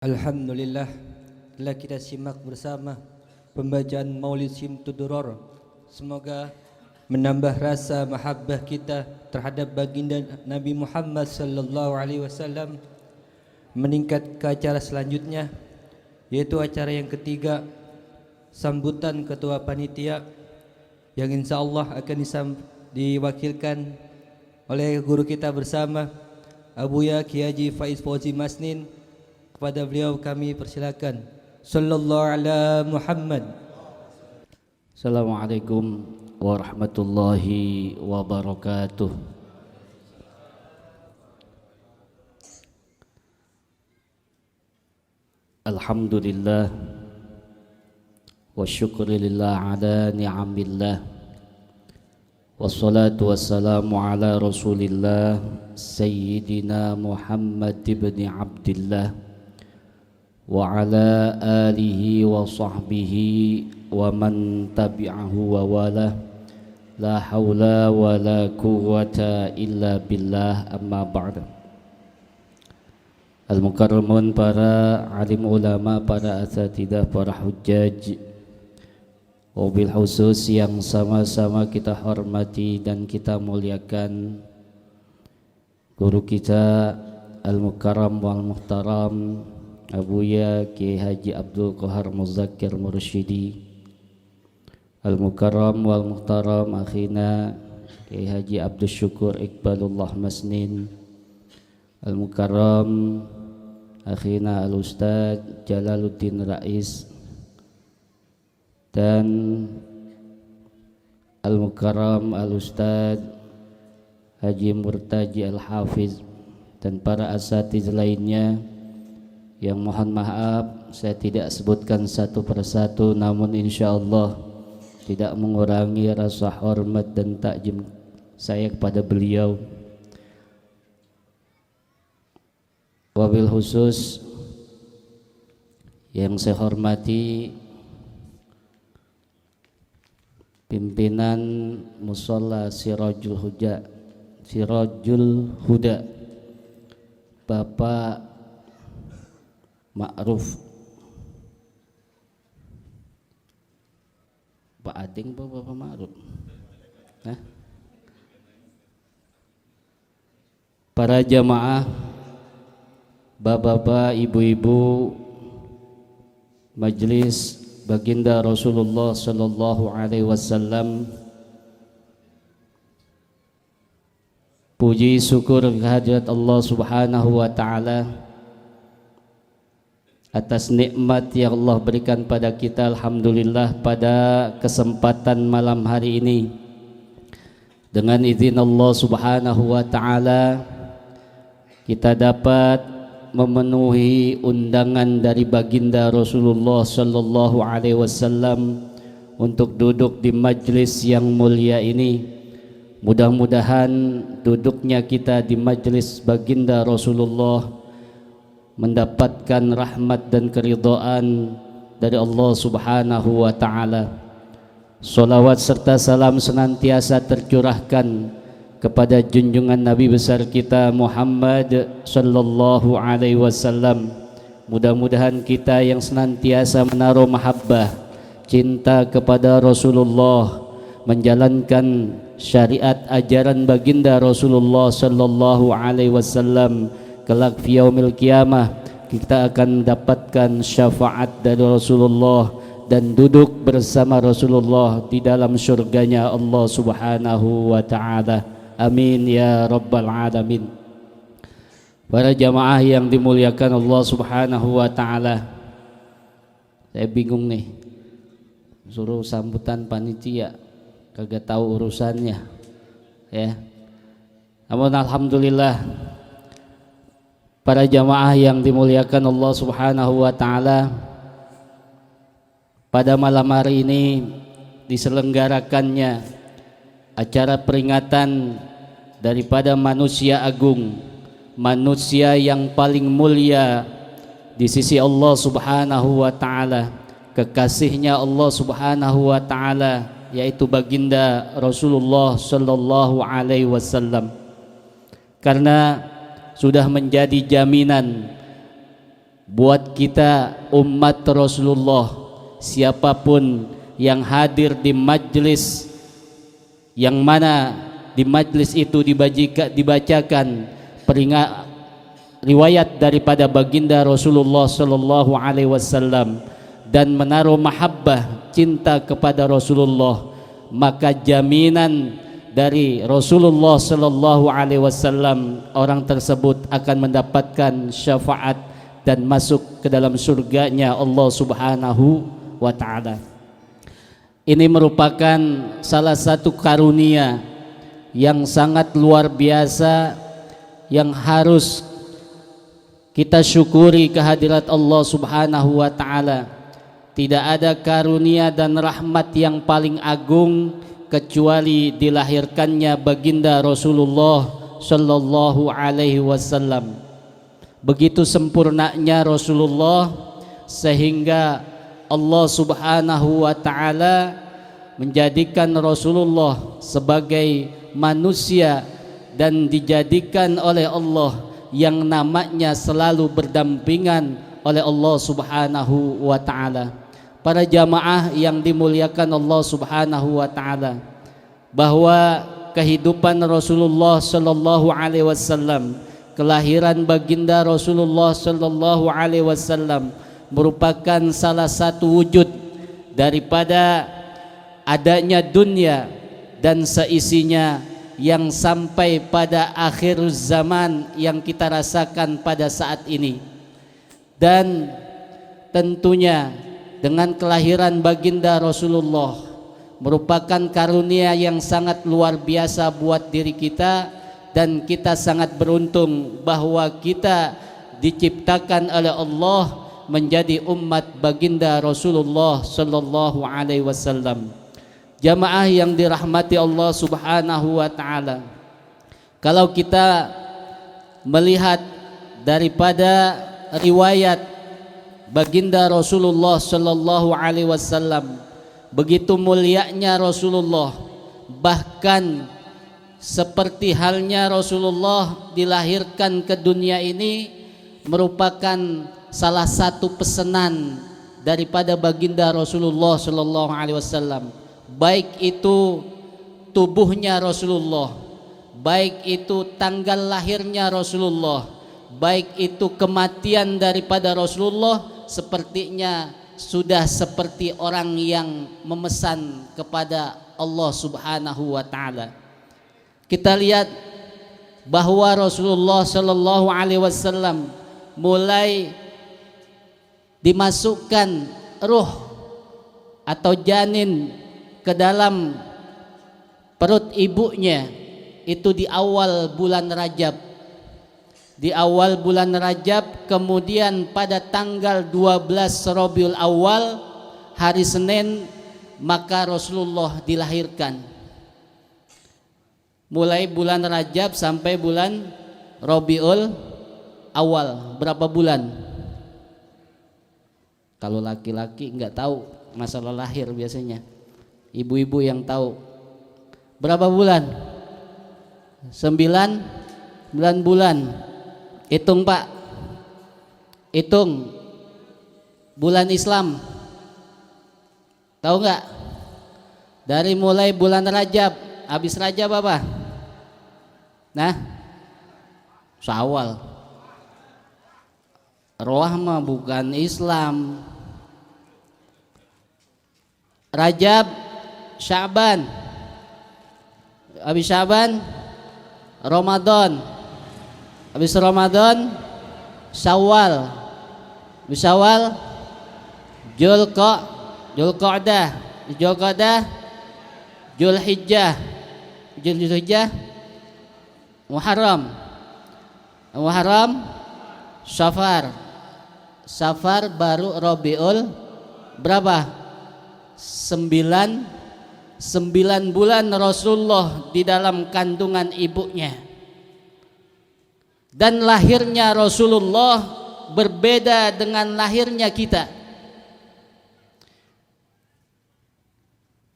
Alhamdulillah, telah kita simak bersama pembacaan Maulid Simtuduror. Semoga menambah rasa mahabbah kita terhadap baginda Nabi Muhammad sallallahu alaihi wasallam. Meningkat ke acara selanjutnya, yaitu acara yang ketiga, sambutan ketua panitia, yang insyaallah akan diwakilkan oleh guru kita bersama Abuya Kiai Haji Faiz Fauzi Masnin. Kepada beliau kami persilakan. Sallallahu ala Muhammad. Assalamualaikum warahmatullahi wabarakatuh. Alhamdulillah wa syukurillah ala ni'amillah, wassalatu wassalamu ala rasulillah Sayyidina Muhammad ibn Abdillah wa ala alihi wa sahbihi wa man tabi'ahu wa wala. La hawla wa la quwwata illa billah, amma ba'd. Al-mukarramun, para alim ulama, para asatidah, para hujjaj, wabil khusus yang sama-sama kita hormati dan kita muliakan guru kita Al-Mukarram wal Muhtaram Abuya Kiai Haji Abdul Qahar Muzakkir Mursyidi, Al-Mukarram wal Muhtaram akhina Kiai Haji Abdul Syukur Iqbalullah Masnin, Al-Mukarram akhina Al-Ustaz Jalaluddin Rais, dan Al-Mukarram Al-Ustaz Haji Murtaji Al-Hafiz, dan para asatiz lainnya yang mohon maaf saya tidak sebutkan satu persatu, namun insyaallah tidak mengurangi rasa hormat dan takjim saya kepada beliau. Wabil khusus yang saya hormati pimpinan Musholla Sirajul Huda, Bapak Ma'ruf, Pak Ading apa Bapak Ma'ruf? Para jamaah, bapak-bapak, ibu-ibu, majelis baginda Rasulullah sallallahu alaihi wasallam, puji syukur kehadirat Allah Subhanahu wa taala atas nikmat yang Allah berikan pada kita. Alhamdulillah, pada kesempatan malam hari ini dengan izin Allah Subhanahu wa taala kita dapat memenuhi undangan dari baginda Rasulullah sallallahu alaihi wasallam untuk duduk di majlis yang mulia ini. Mudah-mudahan duduknya kita di majlis baginda Rasulullah mendapatkan rahmat dan keridhaan dari Allah Subhanahu wa taala. Salawat serta salam senantiasa tercurahkan kepada junjungan Nabi besar kita Muhammad sallallahu alaihi wasallam. Mudah-mudahan kita yang senantiasa menaruh mahabbah, cinta kepada Rasulullah, menjalankan syariat ajaran baginda Rasulullah sallallahu alaihi wasallam, kelak fi yaumil qiyamah kita akan mendapatkan syafaat dari Rasulullah dan duduk bersama Rasulullah di dalam surganya Allah Subhanahu wa taala. Amin ya rabbal alamin. Para jamaah yang dimuliakan Allah Subhanahu wa taala, saya bingung nih, suruh sambutan panitia kagak tahu urusannya ya. Namun alhamdulillah, para jamaah yang dimuliakan Allah Subhanahu wa taala, pada malam hari ini diselenggarakannya acara peringatan daripada manusia agung, manusia yang paling mulia di sisi Allah Subhanahu wa taala, kekasihnya Allah Subhanahu wa taala, yaitu baginda Rasulullah sallallahu alaihi wasallam. Karena sudah menjadi jaminan buat kita umat Rasulullah, siapapun yang hadir di majlis yang mana di majlis itu dibacakan riwayat daripada baginda Rasulullah sallallahu alaihi wasallam dan menaruh mahabbah cinta kepada Rasulullah, maka jaminan dari Rasulullah sallallahu alaihi wasallam orang tersebut akan mendapatkan syafaat dan masuk ke dalam surganya Allah Subhanahu wa taala. Ini merupakan salah satu karunia yang sangat luar biasa yang harus kita syukuri kehadirat Allah Subhanahu wa taala. Tidak ada karunia dan rahmat yang paling agung kecuali dilahirkannya baginda Rasulullah sallallahu alaihi wasallam. Begitu sempurnanya Rasulullah sehingga Allah Subhanahu wa taala menjadikan Rasulullah sebagai manusia dan dijadikan oleh Allah yang namanya selalu berdampingan oleh Allah Subhanahu wa taala. Para jamaah yang dimuliakan Allah Subhanahu wa taala, bahwa kehidupan Rasulullah sallallahu alaihi wasallam, kelahiran baginda Rasulullah sallallahu alaihi wasallam merupakan salah satu wujud daripada adanya dunia dan seisinya yang sampai pada akhir zaman yang kita rasakan pada saat ini. Dan tentunya dengan kelahiran baginda Rasulullah merupakan karunia yang sangat luar biasa buat diri kita, dan kita sangat beruntung bahwa kita diciptakan oleh Allah menjadi umat baginda Rasulullah sallallahu alaihi wasallam. Jamaah yang dirahmati Allah Subhanahu wa taala, kalau kita melihat daripada riwayat baginda Rasulullah sallallahu alaihi wasallam, begitu mulianya Rasulullah, bahkan seperti halnya Rasulullah dilahirkan ke dunia ini merupakan salah satu pesanan daripada baginda Rasulullah sallallahu alaihi wasallam, baik itu tubuhnya Rasulullah, baik itu tanggal lahirnya Rasulullah, baik itu kematian daripada Rasulullah, sepertinya sudah seperti orang yang memesan kepada Allah Subhanahu wa taala. Kita lihat bahwa Rasulullah sallallahu alaihi wasallam mulai dimasukkan ruh atau janin ke dalam perut ibunya itu di awal bulan Rajab. Di awal bulan Rajab, kemudian pada tanggal 12 Rabiul Awal, hari Senin, maka Rasulullah dilahirkan. Mulai bulan Rajab sampai bulan Rabiul Awal, berapa bulan? Kalau laki-laki enggak tahu masalah lahir biasanya. Ibu-ibu yang tahu. Berapa bulan? 9 bulan. Hitung Pak, hitung bulan Islam, tahu nggak? Dari mulai bulan Rajab, habis Rajab apa? Nah, Syawal. Roah mah bukan Islam. Rajab, Sya'ban, habis Sya'ban, Ramadan. Habis Ramadan, Syawal. Habis Syawal, Zulqa'dah, Zulhijjah, Muharram, Safar baru Rabiul berapa? 9 bulan Rasulullah di dalam kandungan ibunya. Dan lahirnya Rasulullah berbeda dengan lahirnya kita.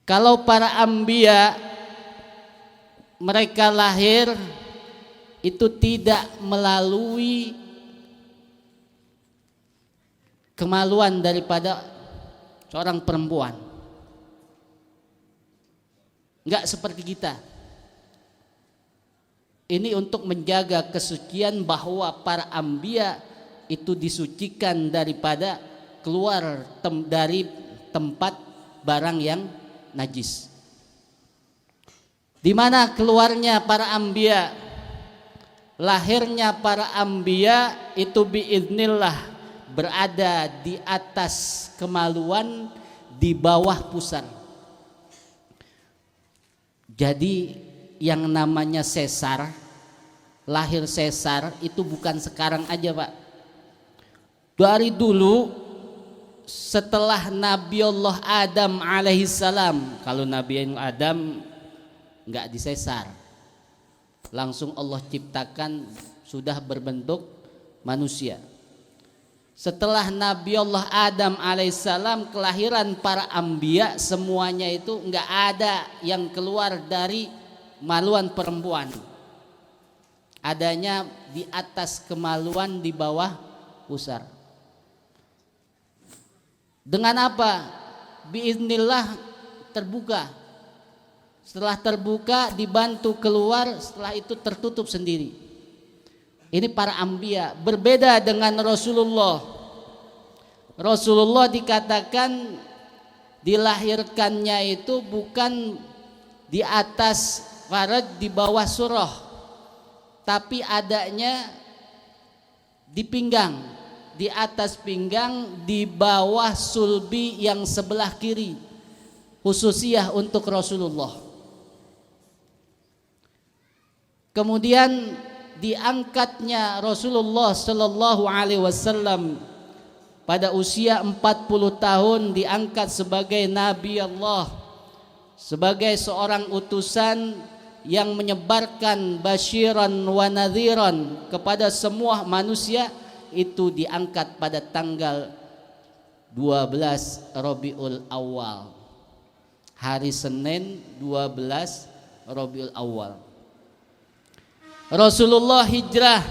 Kalau para anbiya mereka lahir itu tidak melalui kemaluan daripada seorang perempuan. Enggak seperti kita. Ini untuk menjaga kesucian, bahwa para anbiya itu disucikan daripada keluar dari tempat barang yang najis. Di mana keluarnya para anbiya, lahirnya para anbiya itu biiznillah berada di atas kemaluan, di bawah pusar. Jadi yang namanya sesar, lahir sesar itu bukan sekarang aja, Pak. Dari dulu setelah Nabi Allah Adam alaihissalam. Kalau Nabi Adam enggak disesar, langsung Allah ciptakan sudah berbentuk manusia. Setelah Nabi Allah Adam alaihissalam, kelahiran para anbiya semuanya itu enggak ada yang keluar dari kemaluan perempuan. Adanya di atas kemaluan, di bawah pusar. Dengan apa? Biiznillah terbuka. Setelah terbuka dibantu keluar, setelah itu tertutup sendiri. Ini para anbiya. Berbeda dengan Rasulullah. Rasulullah dikatakan dilahirkannya itu bukan di atas faraj, di bawah surah, tapi adanya di pinggang, di atas pinggang, di bawah sulbi yang sebelah kiri. Khususiyah untuk Rasulullah. Kemudian diangkatnya Rasulullah sallallahu alaihi wasallam pada usia 40 tahun, diangkat sebagai Nabi Allah, sebagai seorang utusan yang menyebarkan basyiran wa nadhiran kepada semua manusia. Itu diangkat pada tanggal 12 Rabiul Awal, hari Senin 12 Rabiul Awal. Rasulullah hijrah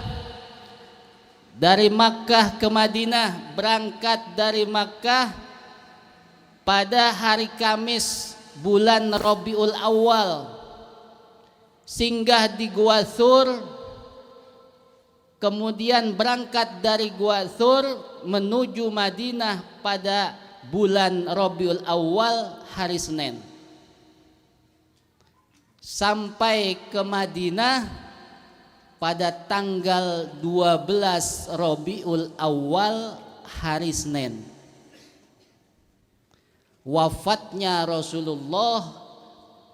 dari Makkah ke Madinah, berangkat dari Makkah pada hari Kamis bulan Rabiul Awal, singgah di Gua Thur, kemudian berangkat dari Gua Thur menuju Madinah pada bulan Rabiul Awal, hari Senin. Sampai ke Madinah pada tanggal 12 Rabiul Awal, hari Senin. Wafatnya Rasulullah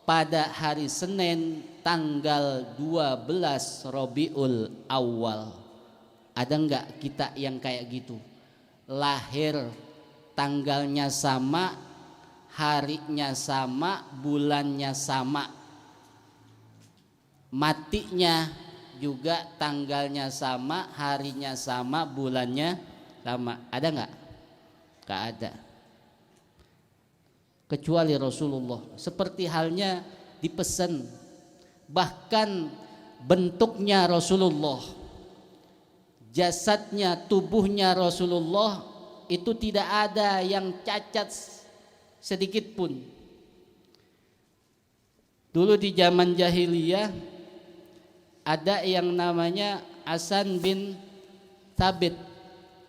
pada hari Senin tanggal 12 Rabiul Awal. Ada enggak kita yang kayak gitu? Lahir tanggalnya sama, harinya sama, bulannya sama. Matinya juga tanggalnya sama, harinya sama, bulannya sama. Ada enggak? Enggak ada. Kecuali Rasulullah. Seperti halnya dipesan, bahkan bentuknya Rasulullah, jasadnya, tubuhnya Rasulullah itu tidak ada yang cacat sedikit pun. Dulu di zaman jahiliyah ada yang namanya Hasan bin Thabit.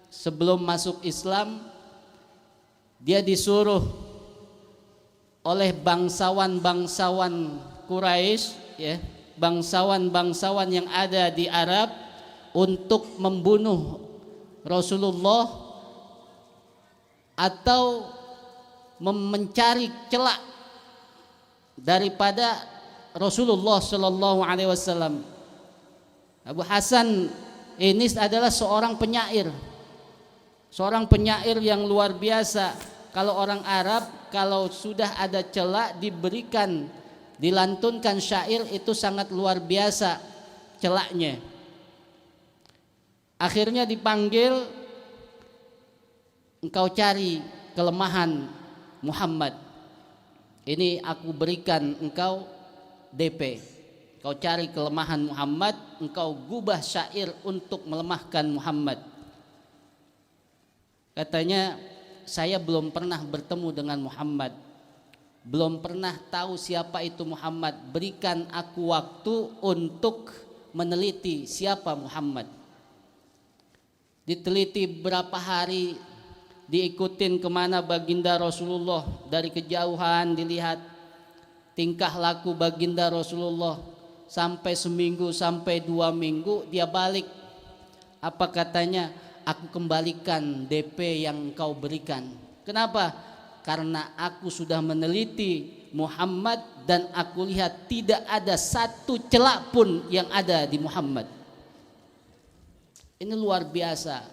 Sebelum masuk Islam, dia disuruh oleh bangsawan-bangsawan Quraisy, ya, bangsawan-bangsawan yang ada di Arab, untuk membunuh Rasulullah atau mencari celak daripada Rasulullah Shallallahu Alaihi Wasallam. Abu Hasan ini adalah seorang penyair yang luar biasa. Kalau orang Arab, kalau sudah ada celak diberikan, dilantunkan syair, itu sangat luar biasa celaknya. Akhirnya dipanggil, engkau cari kelemahan Muhammad, ini aku berikan engkau DP. Kau cari kelemahan Muhammad, engkau gubah syair untuk melemahkan Muhammad. Katanya, saya belum pernah bertemu dengan Muhammad, belum pernah tahu siapa itu Muhammad. Berikan aku waktu untuk meneliti siapa Muhammad. Diteliti berapa hari, diikutin kemana baginda Rasulullah, dari kejauhan dilihat tingkah laku baginda Rasulullah, sampai seminggu sampai 2 minggu dia balik. Apa katanya? Aku kembalikan DP yang kau berikan. Kenapa? Karena aku sudah meneliti Muhammad dan aku lihat tidak ada satu celak pun yang ada di Muhammad. Ini luar biasa.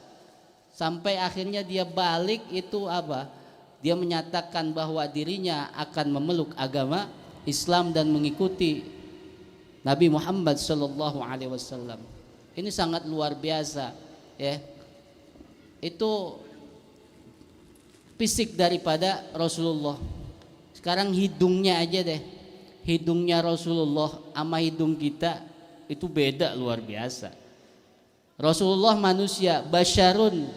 Sampai akhirnya dia balik itu apa? Dia menyatakan bahwa dirinya akan memeluk agama Islam dan mengikuti Nabi Muhammad sallallahu alaihi wasallam. Ini sangat luar biasa, ya. Itu fisik daripada Rasulullah. Sekarang hidungnya aja deh. Hidungnya Rasulullah sama hidung kita itu beda luar biasa. Rasulullah manusia, basyarun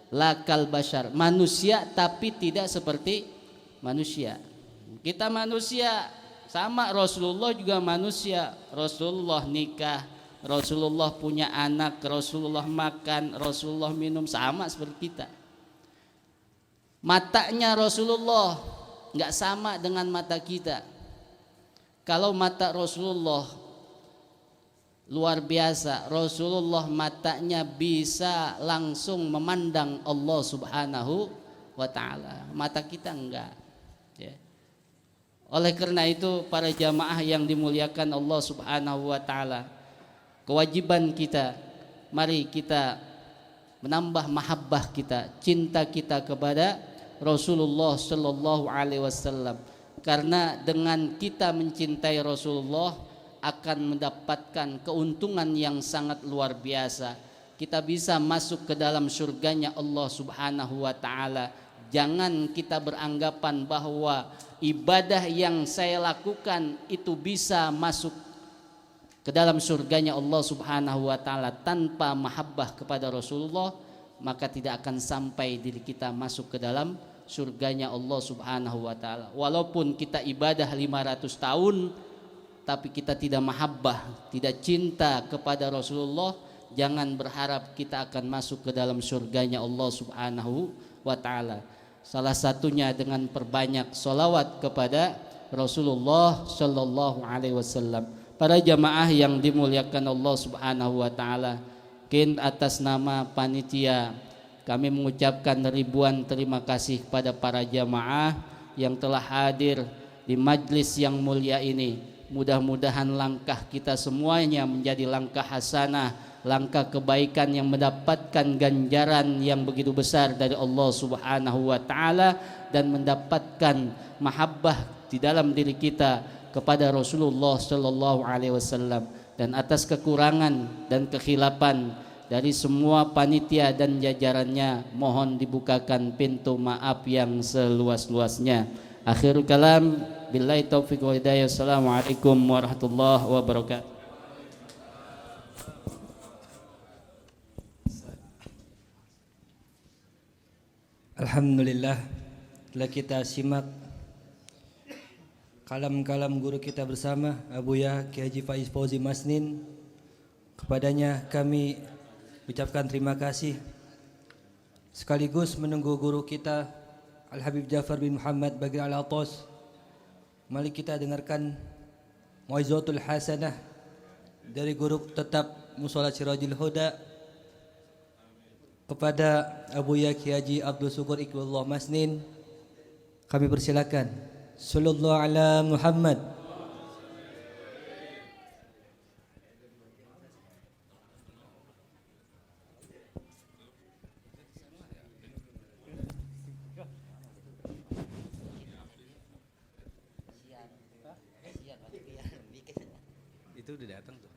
lakal basyar, manusia tapi tidak seperti manusia. Kita manusia sama, Rasulullah juga manusia. Rasulullah nikah, Rasulullah punya anak, Rasulullah makan, Rasulullah minum, sama seperti kita. Matanya Rasulullah nggak sama dengan mata kita. Kalau mata Rasulullah luar biasa, Rasulullah matanya bisa langsung memandang Allah Subhanahu wa ta'ala. Mata kita enggak, ya. Oleh karena itu para jamaah yang dimuliakan Allah Subhanahu wa ta'ala, kewajiban kita, mari kita menambah mahabbah kita, cinta kita kepada Rasulullah sallallahu alaihi wasallam. Karena dengan kita mencintai Rasulullah akan mendapatkan keuntungan yang sangat luar biasa. Kita bisa masuk ke dalam surganya Allah Subhanahu wa ta'ala. Jangan kita beranggapan bahwa ibadah yang saya lakukan itu bisa masuk ke dalam surganya Allah Subhanahu wa ta'ala tanpa mahabbah kepada Rasulullah, maka tidak akan sampai diri kita masuk ke dalam surganya Allah Subhanahu wa ta'ala. Walaupun kita ibadah 500 tahun tapi kita tidak mahabbah, tidak cinta kepada Rasulullah, jangan berharap kita akan masuk ke dalam surganya Allah Subhanahu wa ta'ala. Salah satunya dengan perbanyak sholawat kepada Rasulullah sallallahu alaihi wasallam. Para jamaah yang dimuliakan Allah Subhanahu wa ta'ala, mungkin atas nama panitia kami mengucapkan ribuan terima kasih kepada para jamaah yang telah hadir di majlis yang mulia ini. Mudah-mudahan langkah kita semuanya menjadi langkah hasanah, langkah kebaikan yang mendapatkan ganjaran yang begitu besar dari Allah Subhanahu wa ta'ala, dan mendapatkan mahabbah di dalam diri kita kepada Rasulullah sallallahu alaihi wasallam. Dan atas kekurangan dan kekhilafan dari semua panitia dan jajarannya, mohon dibukakan pintu maaf yang seluas-luasnya. Akhirul kalam, billahi taufiq wal hidayah. Assalamualaikum warahmatullahi wabarakatuh. Alhamdulillah, telah kita simak kalam-kalam guru kita bersama Abuya Kiai Haji Faiz Fauzi Masnin. Kepadanya kami ucapkan terima kasih, sekaligus menunggu guru kita Al-Habib Ja'far bin Muhammad Bagir Al-Atas. Mari kita dengarkan Mau'izatul Hasanah dari guru tetap Mushola Sirajul Huda kepada Abuya Kiai Haji Abdul Syukur Iqbalullah Masnin. Kami persilakan. Sallallahu ala Muhammad. Itu udah datang tuh.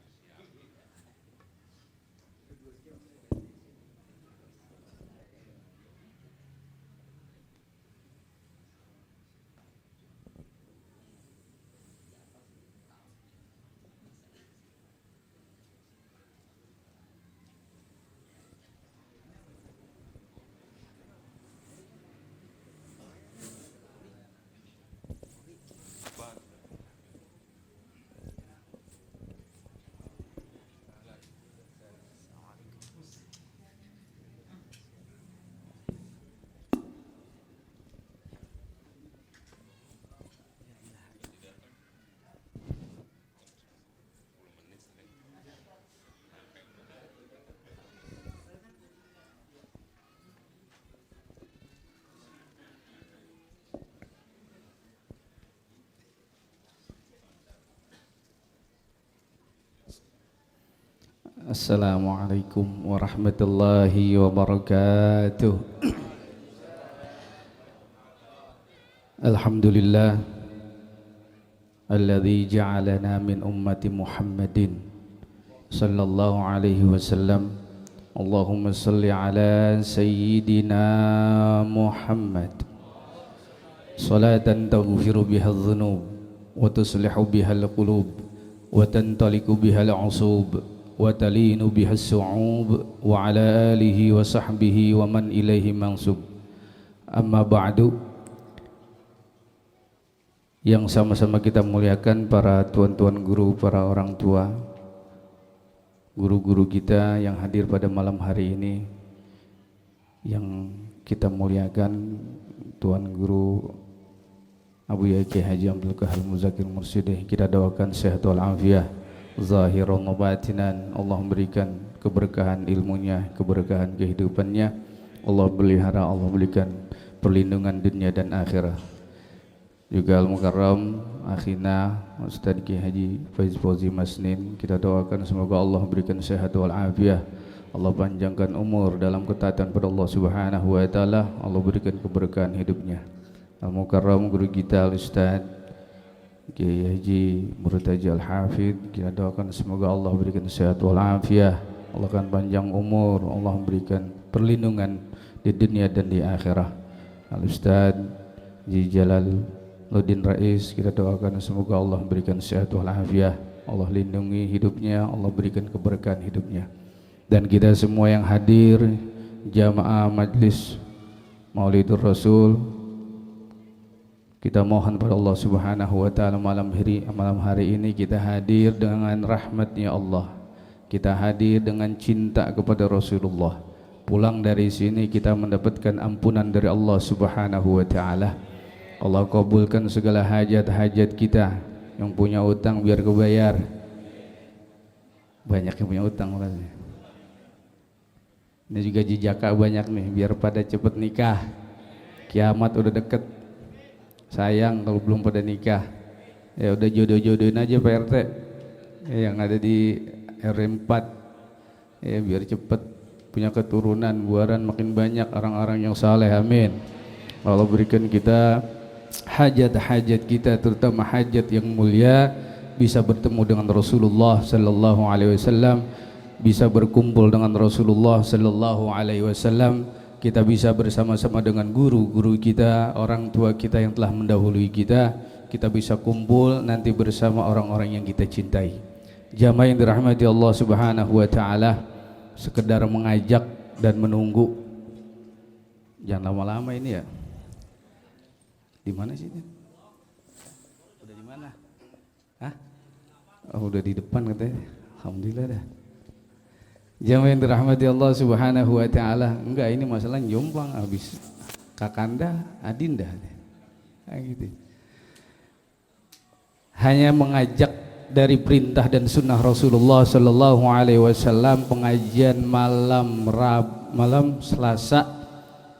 Assalamualaikum warahmatullahi wabarakatuh. Alhamdulillah alladzi ja'alana min ummati Muhammadin sallallahu alaihi wasallam. Allahumma salli ala sayyidina Muhammad salatan taghfiru biha adh-dhunub wa tuslihu biha al-qulub wa tantaliku biha al-'usub wa talinu biha as-su'ub wa ala alihi wa sahbihi wa man ilaihi mansub. Amma ba'du. Yang sama-sama kita muliakan para tuan-tuan guru, para orang tua, guru-guru kita yang hadir pada malam hari ini, yang kita muliakan Tuan Guru Abu Yai Haji Abdul Kahal Muzakir Mursyidih, kita doakan sehat walafiat zahiran wa batinan. Allah memberikan keberkahan ilmunya, keberkahan kehidupannya, Allah pelihara, Allah berikan perlindungan dunia dan akhirat. Juga Al-Mukarram akhina Ustaz Ki Haji Faiz Fauzi Masnin, kita doakan semoga Allah berikan sehat walafiat, Allah panjangkan umur dalam ketaatan pada Allah Subhanahu wa taala, Allah berikan keberkahan hidupnya. Al-Mukarram guru kita Al-Ustaz Ki Haji Murtaji Al-Hafidh, kita doakan semoga Allah berikan sehat walafiat, Allah akan panjang umur, Allah memberikan perlindungan di dunia dan di akhirat. Al-Ustaz Ji Jalal Ludin Rais, kita doakan semoga Allah berikan sehat walafiat, Allah lindungi hidupnya, Allah berikan keberkahan hidupnya. Dan kita semua yang hadir jamaah majlis Maulidur Rasul, kita mohon pada Allah Subhanahu wa taala malam hari ini kita hadir dengan rahmatnya Allah, kita hadir dengan cinta kepada Rasulullah. Pulang dari sini kita mendapatkan ampunan dari Allah Subhanahu wa taala. Allah kabulkan segala hajat-hajat kita. Yang punya utang biar kebayar. Banyak yang punya utang berarti. Ini juga jijaka banyak nih, biar pada cepet nikah. Kiamat udah deket. Sayang kalau belum pada nikah. Ya udah jodoh-jodohin aja Pak RT. Ya, yang ada di R4. Ya biar cepet punya keturunan, buaran makin banyak orang-orang yang saleh. Amin. Allah berikan kita hajat-hajat kita, terutama hajat yang mulia, bisa bertemu dengan Rasulullah sallallahu alaihi wasallam, bisa berkumpul dengan Rasulullah sallallahu alaihi wasallam, kita bisa bersama-sama dengan guru-guru kita, orang tua kita yang telah mendahului kita bisa kumpul nanti bersama orang-orang yang kita cintai. Jamaah yang dirahmati Allah Subhanahu wa taala, sekedar mengajak dan menunggu. Jangan lama-lama ini ya. Di mana sih? Udah di mana? Hah? Oh, udah di depan katanya. Alhamdulillah dah. Jamaah yang dirahmati Allah Subhanahu wa taala. Enggak, ini masalah Jombang habis Kakanda Adinda. Nah, gitu. Hanya mengajak dari perintah dan sunnah Rasulullah sallallahu alaihi wasallam, pengajian malam Selasa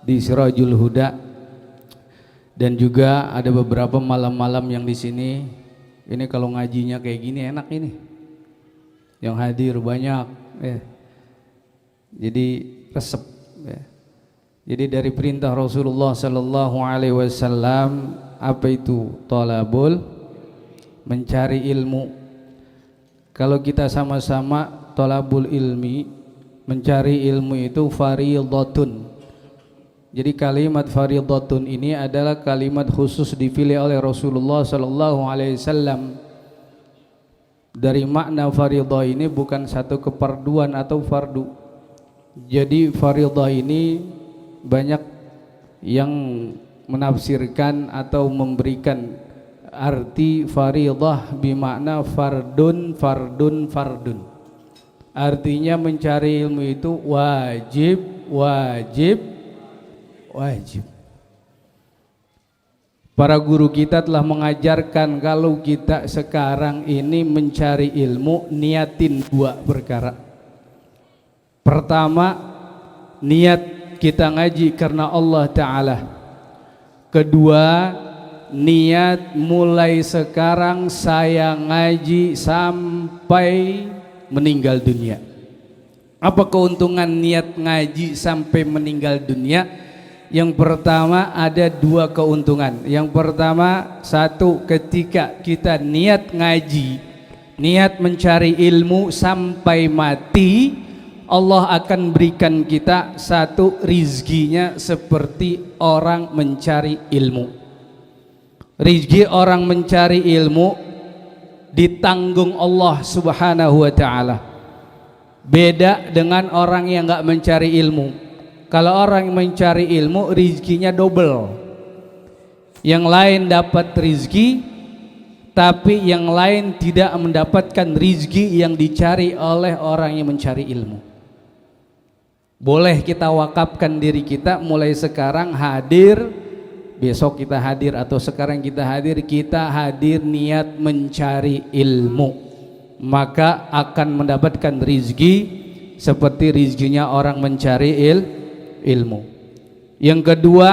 di Sirajul Huda. Dan juga ada beberapa malam-malam yang di sini. Ini kalau ngajinya kayak gini enak ini. Yang hadir banyak ya. Jadi resep ya. Jadi dari perintah Rasulullah sallallahu alaihi wasallam, apa itu? Thalabul, mencari ilmu. Kalau kita sama-sama thalabul ilmi, mencari ilmu itu fardhatun. Jadi kalimat fardhatun ini adalah kalimat khusus dipilih oleh Rasulullah sallallahu alaihi wasallam. Dari makna fardhah ini bukan satu keparduan atau fardu. Jadi fardhah ini banyak yang menafsirkan atau memberikan arti fardhah bimakna fardun. Artinya mencari ilmu itu wajib. Para guru kita telah mengajarkan kalau kita sekarang ini mencari ilmu, niatin dua perkara. Pertama, niat kita ngaji karena Allah Ta'ala. Kedua, niat mulai sekarang saya ngaji sampai meninggal dunia. Apa keuntungan niat ngaji sampai meninggal dunia? Yang pertama ada dua keuntungan. Yang pertama, satu, ketika kita niat ngaji, niat mencari ilmu sampai mati, Allah akan berikan kita satu, rizkinya seperti orang mencari ilmu. Rizki orang mencari ilmu ditanggung Allah Subhanahu wa ta'ala. Beda dengan orang yang enggak mencari ilmu. Kalau orang yang mencari ilmu, rizkinya double. Yang lain dapat rizki, tapi yang lain tidak mendapatkan rizki yang dicari oleh orang yang mencari ilmu. Boleh kita wakafkan diri kita mulai sekarang hadir, besok kita hadir atau sekarang kita hadir niat mencari ilmu, maka akan mendapatkan rizki seperti rizkinya orang mencari ilmu. Yang kedua,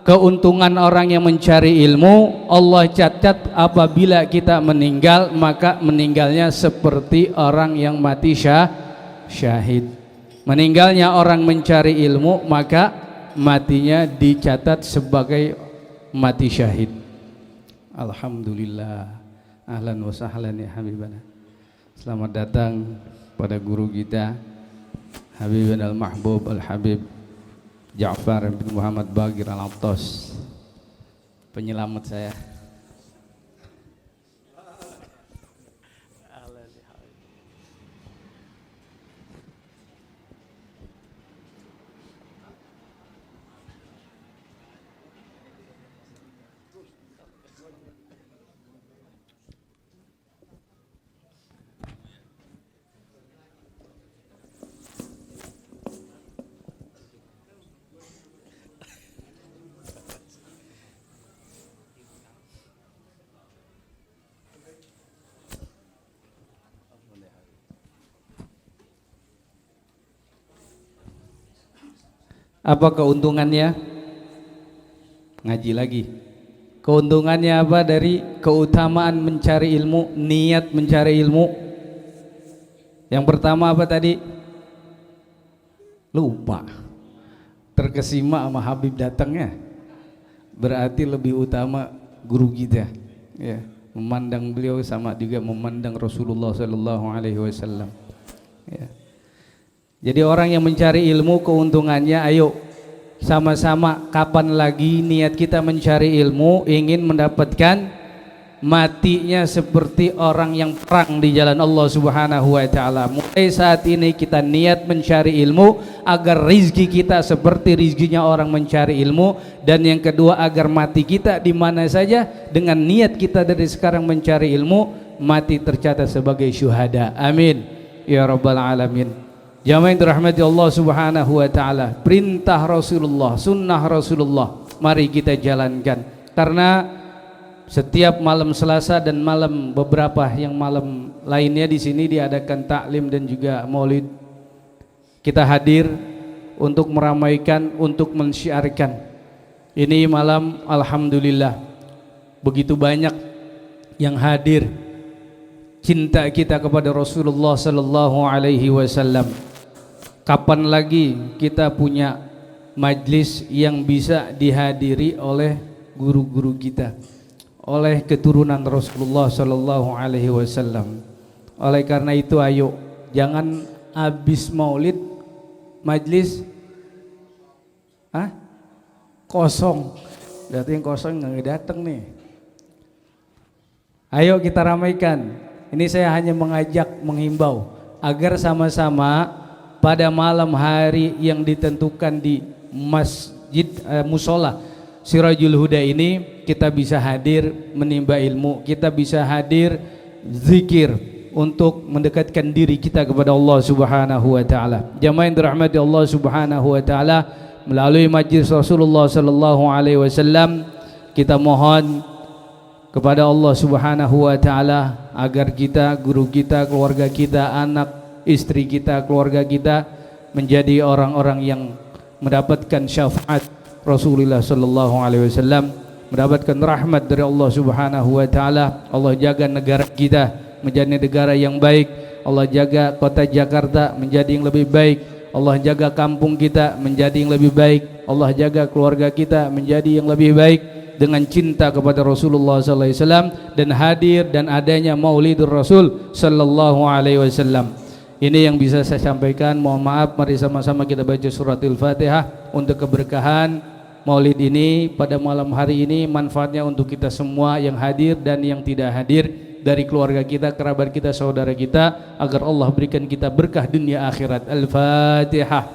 keuntungan orang yang mencari ilmu, Allah catat apabila kita meninggal, maka meninggalnya seperti orang yang mati syahid. Meninggalnya orang mencari ilmu, maka matinya dicatat sebagai mati syahid. Alhamdulillah. Ahlan wa sahlan ya habibana. Selamat datang pada guru kita Habibin al-Mahbub al-Habib Ja'far bin Muhammad Bagir al-Attas, penyelamat saya. Apa keuntungannya? Ngaji lagi. Keuntungannya apa dari keutamaan mencari ilmu, niat mencari ilmu? Yang pertama apa tadi? Lupa. Terkesima sama Habib datangnya. Berarti lebih utama guru kita. Ya, memandang beliau sama juga memandang Rasulullah sallallahu alaihi wasallam. Ya. Jadi orang yang mencari ilmu keuntungannya, ayo sama-sama kapan lagi niat kita mencari ilmu, ingin mendapatkan matinya seperti orang yang perang di jalan Allah Subhanahu wa taala. Mulai saat ini kita niat mencari ilmu agar rizki kita seperti rizkinya orang mencari ilmu, dan yang kedua agar mati kita di mana saja dengan niat kita dari sekarang mencari ilmu, mati tercatat sebagai syuhada. Amin ya rabbal alamin. Jamaah yang dirahmati Allah Subhanahu wa taala, perintah Rasulullah, sunnah Rasulullah, mari kita jalankan. Karena setiap malam Selasa dan malam beberapa yang malam lainnya di sini diadakan taklim dan juga maulid. Kita hadir untuk meramaikan, untuk mensyiarkan. Ini malam alhamdulillah begitu banyak yang hadir. Cinta kita kepada Rasulullah sallallahu alaihi wasallam. Kapan lagi kita punya majlis yang bisa dihadiri oleh guru-guru kita, oleh keturunan Rasulullah sallallahu alaihi wasallam. Oleh karena itu ayo jangan habis maulid majlis kosong. Berarti yang kosong nggak datang nih. Ayo kita ramaikan. Ini saya hanya mengajak, menghimbau agar sama-sama pada malam hari yang ditentukan di masjid musola Sirajul Huda ini kita bisa hadir menimba ilmu, kita bisa hadir zikir untuk mendekatkan diri kita kepada Allah Subhanahu wa taala. Jamaah yang dirahmati Allah Subhanahu wa taala, melalui majlis Rasulullah sallallahu alaihi wasallam kita mohon kepada Allah Subhanahu wa taala agar kita, guru kita, keluarga kita, anak istri kita, keluarga kita menjadi orang-orang yang mendapatkan syafaat Rasulullah sallallahu alaihi wasallam, mendapatkan rahmat dari Allah Subhanahu wa taala. Allah jaga negara kita, menjadi negara yang baik. Allah jaga kota Jakarta menjadi yang lebih baik. Allah jaga kampung kita menjadi yang lebih baik. Allah jaga keluarga kita menjadi yang lebih baik dengan cinta kepada Rasulullah sallallahu alaihi wasallam dan hadir dan adanya Maulidur Rasul sallallahu alaihi wasallam. Ini yang bisa saya sampaikan. Mohon maaf, mari sama-sama kita baca suratul Fatihah untuk keberkahan Maulid ini pada malam hari ini, manfaatnya untuk kita semua yang hadir dan yang tidak hadir, dari keluarga kita, kerabat kita, saudara kita, agar Allah berikan kita berkah dunia akhirat. Al-Fatihah.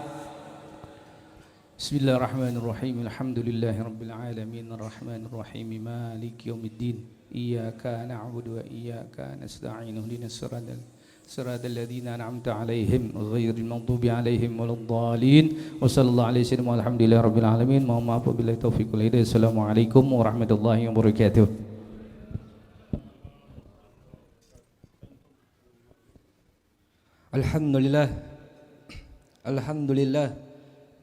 Bismillahirrahmanirrahim. Alhamdulillahirabbil alamin, arrahmanirrahim, maliki yaumiddin. Iyyaka na'budu wa iyyaka nasta'in. Ihdinas siratal ladzina an'amta 'alaihim ghairil maghdubi 'alaihim waladdallin. Wa sallallahu alaihi wasallam. Alhamdulillahirabbil alamin. Mohon maaf wabillahi taufiq wal hidayah. Assalamualaikum warahmatullahi wabarakatuh. Alhamdulillah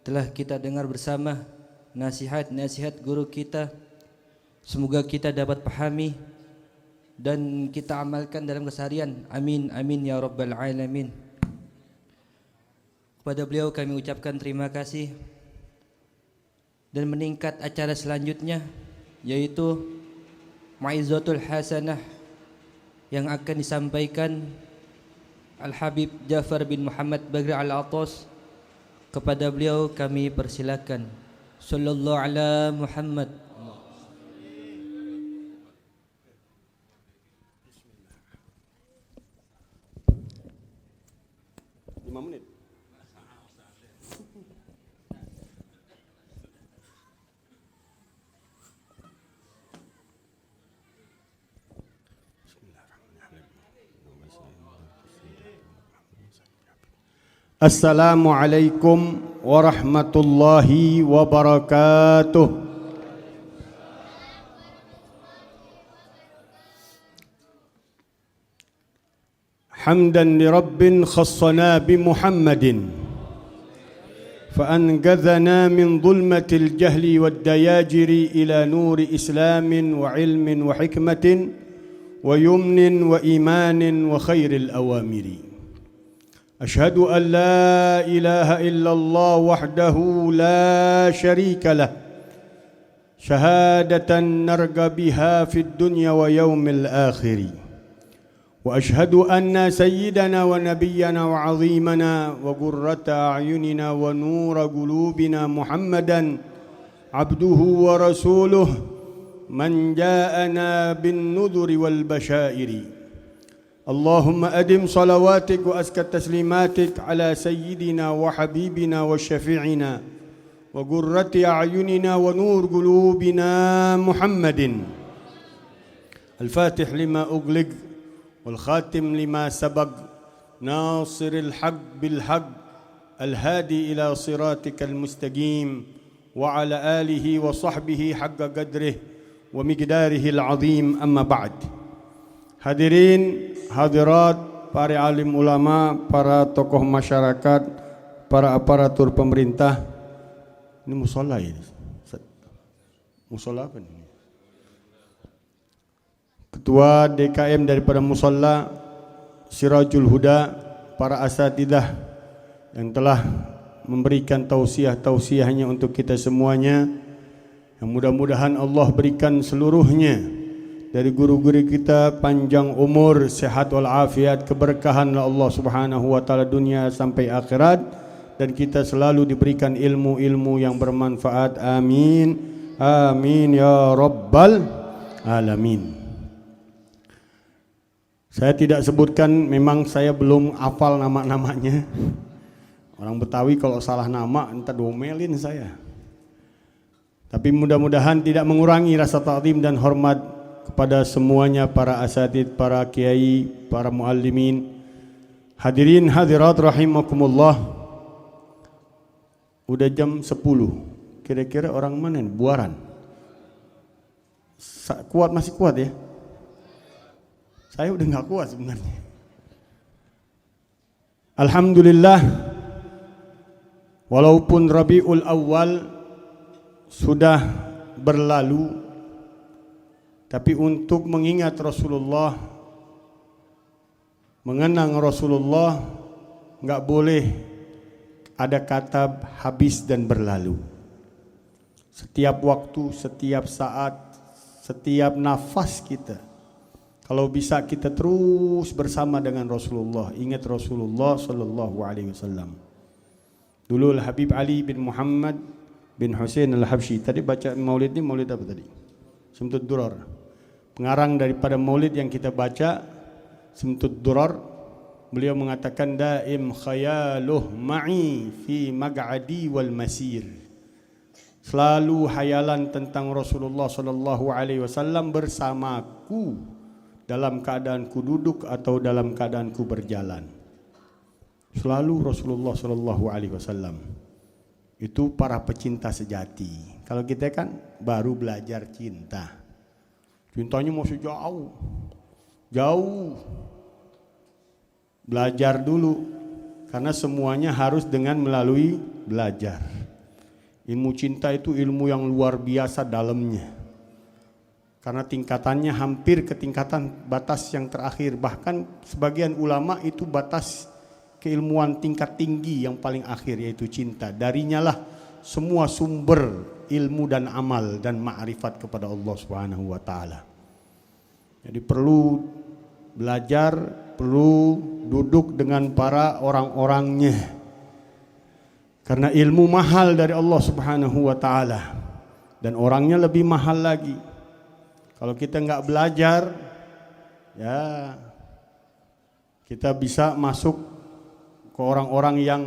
telah kita dengar bersama nasihat-nasihat guru kita. Semoga kita dapat pahami dan kita amalkan dalam keseharian. Amin amin ya rabbal alamin. Kepada beliau kami ucapkan terima kasih. Dan meningkat acara selanjutnya, yaitu Mau'izatul Hasanah yang akan disampaikan Al-Habib Ja'far bin Muhammad Bagri Al-Atas. Kepada beliau kami persilakan. Sallallahu ala Muhammad. Assalamualaikum warahmatullahi wabarakatuh. Hamdan li Rabbin khassana bi Muhammadin فأنقذنا من ظلمة الجهل والدياجر إلى نور إسلام وعلم وحكمة ويمن وإيمان وخير الأوامر. أشهد أن لا إله إلا الله وحده لا شريك له شهادة نرجى بها في الدنيا ويوم الآخر. وأشهد أن سيدنا ونبينا وعظيمنا وقرة أعيننا ونور قلوبنا محمدا عبده ورسوله من جاءنا بالنذر والبشائر. اللهم أدم صلواتك وأزكى تسليماتك على سيدنا وحبيبنا وشفيعنا وقرة أعيننا ونور قلوبنا محمد الفاتح لما أغلق والخاتم لما سبق ناصر الحق بالحق الهادي إلى صراطك المستقيم وعلى آله وصحبه حق قدره ومقداره العظيم. أما بعد. Hadirin, hadirat, para alim ulama, para tokoh masyarakat, para aparatur pemerintah. Ini musola ini. Musola apa ini? Ketua DKM daripada musola Sirajul Huda, para asatidah yang telah memberikan tausiah-tausiahnya untuk kita semuanya, yang mudah-mudahan Allah berikan seluruhnya dari guru-guru kita panjang umur, sehat walafiat, keberkahan Allah Subhanahu wa taala dunia sampai akhirat, dan kita selalu diberikan ilmu-ilmu yang bermanfaat. Amin. Amin ya rabbal alamin. Saya tidak sebutkan, memang saya belum hafal nama-namanya. Orang Betawi kalau salah nama entah domelin saya. Tapi mudah-mudahan tidak mengurangi rasa ta'zim dan hormat kepada semuanya, para asatid, para kiai, para muallimin. Hadirin hadirat rahimakumullah. Udah jam 10. Kira-kira orang mana nih? Buaran. Kuat, masih kuat ya? Saya udah nggak kuat sebenarnya. Alhamdulillah, walaupun Rabiul Awal sudah berlalu, tapi untuk mengingat Rasulullah mengenang Rasulullah enggak boleh ada kata habis dan berlalu. Setiap waktu, setiap saat, setiap nafas kita, kalau bisa kita terus bersama dengan Rasulullah, ingat Rasulullah sallallahu alaihi wasallam. Dulu Habib Ali bin Muhammad bin Hussein Al-Habsyi, tadi baca maulid ini, maulid apa tadi? Simtud Durar. Pengarang daripada maulid yang kita baca, Simtud Durar, beliau mengatakan daim khayaluh ma'i fi mag'adi wal masir. Selalu hayalan tentang Rasulullah sallallahu alaihi wasallam bersamaku dalam keadaanku duduk atau dalam keadaanku berjalan. Selalu Rasulullah sallallahu alaihi wasallam. Itu para pecinta sejati. Kalau kita kan baru belajar cinta. Cintanya masih jauh. Jauh. Belajar dulu. Karena semuanya harus dengan melalui belajar. Ilmu cinta itu ilmu yang luar biasa dalamnya. Karena tingkatannya hampir ke tingkatan batas yang terakhir. Bahkan sebagian ulama itu batas keilmuan tingkat tinggi yang paling akhir, yaitu cinta. Darinya lah semua sumber ilmu dan amal dan ma'rifat kepada Allah Subhanahu wa taala. Jadi perlu belajar, perlu duduk dengan para orang-orangnya. Karena ilmu mahal dari Allah Subhanahu wa taala dan orangnya lebih mahal lagi. Kalau kita enggak belajar, ya kita bisa masuk ke orang-orang yang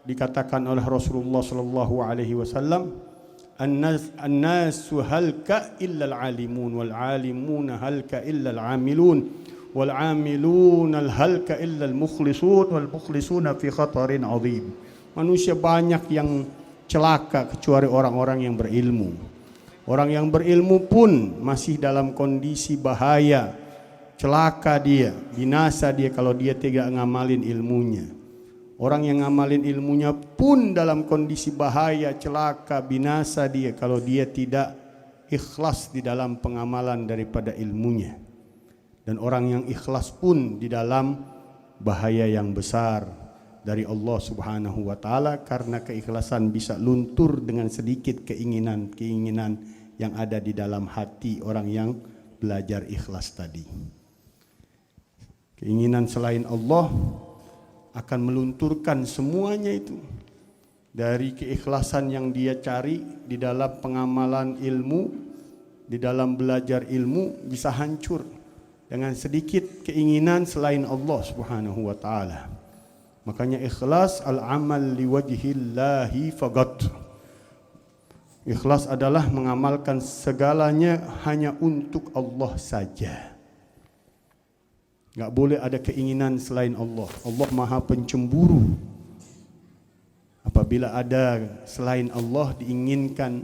dikatakan oleh Rasulullah sallallahu alaihi wasallam, an-nasu halka illa al-alimun wal alimuna halka illa al-amilun wal amiluna halka illa al-mukhlisun wal mukhlisuna fi khatarin azim. Manusia banyak yang celaka kecuali orang-orang yang berilmu. Orang yang berilmu pun masih dalam kondisi bahaya. Celaka dia, binasa dia kalau dia tidak ngamalin ilmunya. Orang yang ngamalin ilmunya pun dalam kondisi bahaya, celaka, binasa dia kalau dia tidak ikhlas di dalam pengamalan daripada ilmunya. Dan orang yang ikhlas pun di dalam bahaya yang besar dari Allah Subhanahu wa taala, karena keikhlasan bisa luntur dengan sedikit keinginan-keinginan yang ada di dalam hati orang yang belajar ikhlas tadi. Keinginan selain Allah akan melunturkan semuanya itu. Dari keikhlasan yang dia cari di dalam pengamalan ilmu, di dalam belajar ilmu, bisa hancur dengan sedikit keinginan selain Allah Subhanahu wa taala. Makanya ikhlas al-amal liwajhillahi faqat. Ikhlas adalah mengamalkan segalanya hanya untuk Allah saja. Enggak boleh ada keinginan selain Allah. Allah Maha Pencemburu. Apabila ada selain Allah diinginkan,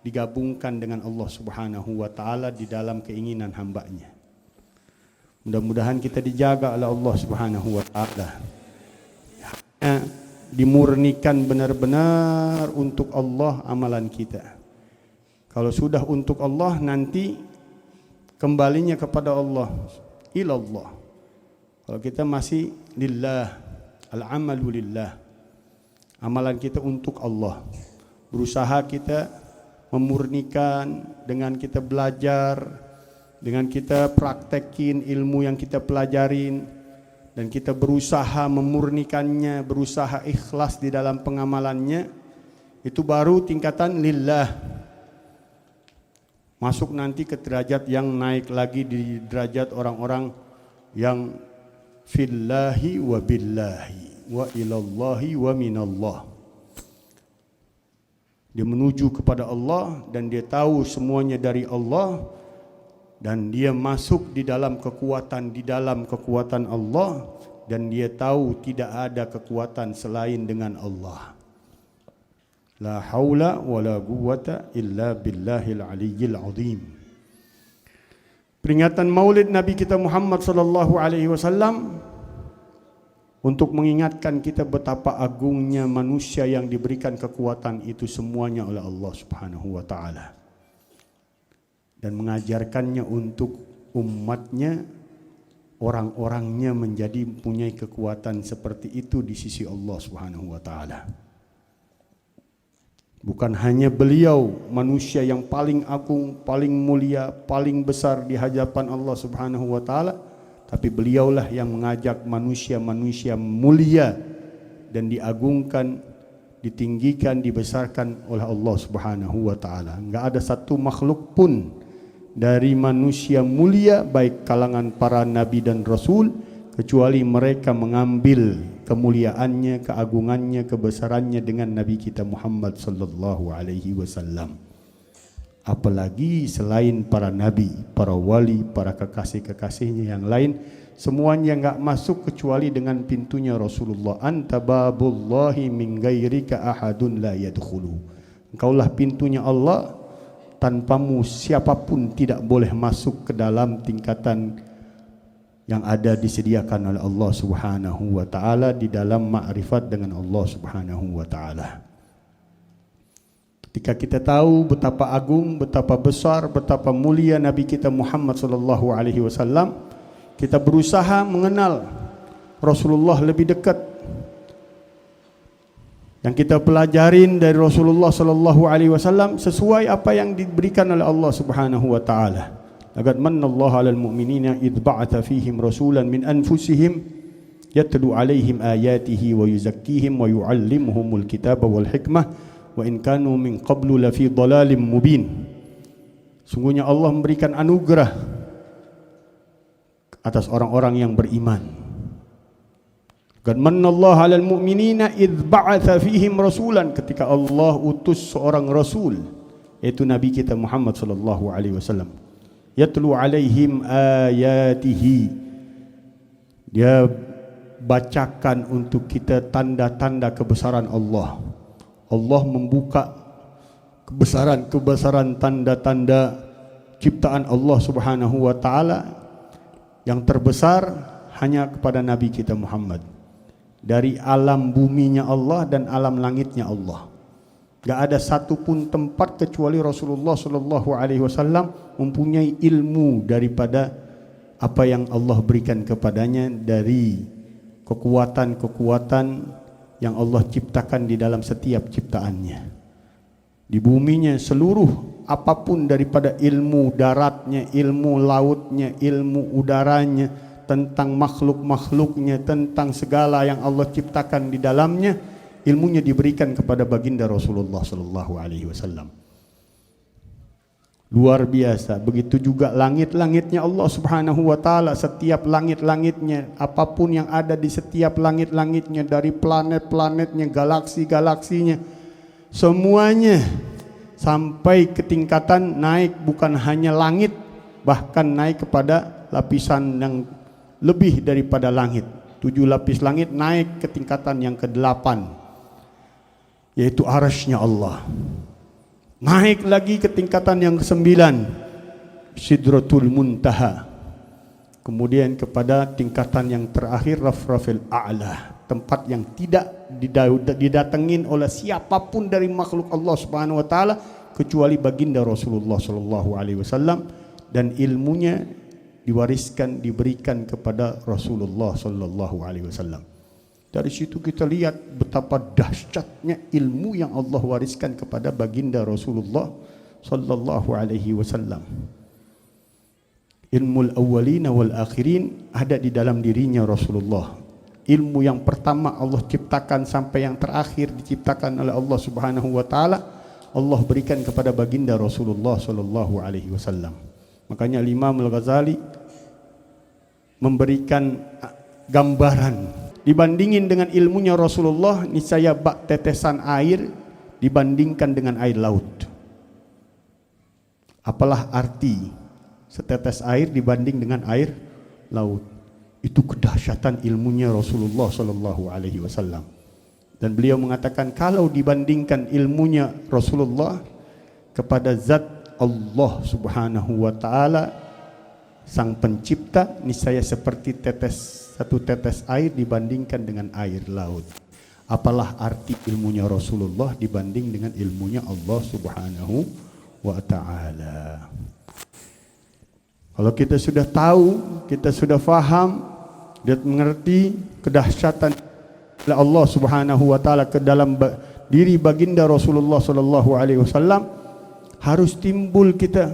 digabungkan dengan Allah Subhanahu wa taala di dalam keinginan hambanya. Mudah-mudahan kita dijaga oleh Allah Subhanahu wa taala. Dimurnikan benar-benar untuk Allah amalan kita. Kalau sudah untuk Allah, nanti kembalinya kepada Allah, ilallah. Kalau kita masih lillah, al-amalu lillah, amalan kita untuk Allah, berusaha kita memurnikan dengan kita belajar, dengan kita praktekin ilmu yang kita pelajarin, dan kita berusaha memurnikannya, berusaha ikhlas di dalam pengamalannya, itu baru tingkatan lillah. Masuk nanti ke derajat yang naik lagi, di derajat orang-orang yang fillahi wa billahi wa ilallahi wa minallah. Dia menuju kepada Allah dan dia tahu semuanya dari Allah. Dan dia masuk di dalam kekuatan Allah, dan dia tahu tidak ada kekuatan selain dengan Allah. La haula wa la quwwata illa billahil aliyyil azim. Peringatan Maulid Nabi kita Muhammad sallallahu alaihi wasallam untuk mengingatkan kita betapa agungnya manusia yang diberikan kekuatan itu semuanya oleh Allah Subhanahu wa taala. Dan mengajarkannya untuk umatnya orang-orangnya menjadi punya kekuatan seperti itu di sisi Allah Subhanahu wa taala. Bukan hanya beliau manusia yang paling agung, paling mulia, paling besar di hadapan Allah Subhanahu wa taala, tapi beliaulah yang mengajak manusia-manusia mulia dan diagungkan, ditinggikan, dibesarkan oleh Allah Subhanahu wa taala. Enggak ada satu makhluk pun dari manusia mulia baik kalangan para nabi dan rasul kecuali mereka mengambil kemuliaannya, keagungannya, kebesarannya dengan nabi kita Muhammad sallallahu alaihi wasallam. Apalagi selain para nabi, para wali, para kekasih-kekasihnya yang lain, semuanya enggak masuk kecuali dengan pintunya Rasulullah. Anta babullahi min ghairika ahadun la yadkhulu. Engkaulah pintunya Allah, tanpamu siapapun tidak boleh masuk ke dalam tingkatan yang ada disediakan oleh Allah Subhanahu wa taala di dalam makrifat dengan Allah Subhanahu wa taala. Ketika kita tahu betapa agung, betapa besar, betapa mulia nabi kita Muhammad sallallahu alaihi wasallam, kita berusaha mengenal Rasulullah lebih dekat. Yang kita pelajarin dari Rasulullah sallallahu alaihi wasallam sesuai apa yang diberikan oleh Allah Subhanahu wa taala. Laqad manallahu 'alal mu'minina idh ba'atha fihim rasulan min anfusihim yatlu 'alaihim ayatihi wa yuzakkihim wa yu'allimuhumul kitaba wal hikmah wa in kanu min qablu lafi dhalalim mubin. Sungguhnya Allah memberikan anugerah atas orang-orang yang beriman. Qad manallahu 'alal mu'minina idz ba'atsa fihim rasulan, ketika Allah utus seorang rasul yaitu nabi kita Muhammad sallallahu alaihi wasallam. Yatlu 'alaihim ayatihi, dia bacakan untuk kita tanda-tanda kebesaran Allah. Allah membuka kebesaran tanda-tanda ciptaan Allah Subhanahu wa taala yang terbesar hanya kepada nabi kita Muhammad. Dari alam buminya Allah dan alam langitnya Allah, gak ada satu pun tempat kecuali Rasulullah sallallahu alaihi wasallam mempunyai ilmu daripada apa yang Allah berikan kepadanya dari kekuatan-kekuatan yang Allah ciptakan di dalam setiap ciptaannya. Di buminya seluruh apapun daripada ilmu daratnya, ilmu lautnya, ilmu udaranya, tentang makhluk-makhluknya, tentang segala yang Allah ciptakan di dalamnya, ilmunya diberikan kepada baginda Rasulullah sallallahu alaihi wasallam. Luar biasa. Begitu juga langit-langitnya Allah Subhanahu wa taala, setiap langit-langitnya, apapun yang ada di setiap langit-langitnya, dari planet-planetnya, galaksi-galaksinya, semuanya sampai ke tingkatan naik bukan hanya langit, bahkan naik kepada lapisan yang lebih daripada langit. 7 lapis langit naik ke tingkatan yang ke-8, yaitu arasy-Nya Allah. Naik lagi ke tingkatan yang ke-9, Sidratul Muntaha. Kemudian kepada tingkatan yang terakhir, Rafrafil A'la, tempat yang tidak didatengin oleh siapapun dari makhluk Allah Subhanahu wa taala kecuali baginda Rasulullah sallallahu alaihi wasallam, dan ilmunya diwariskan, diberikan kepada Rasulullah sallallahu alaihi wasallam. Dari situ kita lihat betapa dahsyatnya ilmu yang Allah wariskan kepada baginda Rasulullah sallallahu alaihi wasallam. Ilmul awwalina wal akhirin ada di dalam dirinya Rasulullah. Ilmu yang pertama Allah ciptakan sampai yang terakhir diciptakan oleh Allah Subhanahu wa taala, Allah berikan kepada baginda Rasulullah sallallahu alaihi wasallam. Makanya Imam Al-Ghazali memberikan gambaran, dibandingin dengan ilmunya Rasulullah, niscaya bak tetesan air dibandingkan dengan air laut. Apalah arti setetes air dibanding dengan air laut? Itu kedahsyatan ilmunya Rasulullah sallallahu alaihi wasallam. Dan beliau mengatakan kalau dibandingkan ilmunya Rasulullah kepada zat Allah Subhanahu wa taala sang pencipta, niscaya seperti satu tetes air dibandingkan dengan air laut. Apalah arti ilmunya Rasulullah dibanding dengan ilmunya Allah Subhanahu wa taala. Kalau kita sudah tahu, kita sudah faham, dia mengerti kedahsyatan Allah Subhanahu wa taala ke dalam diri baginda Rasulullah sallallahu alaihi wasallam, harus timbul kita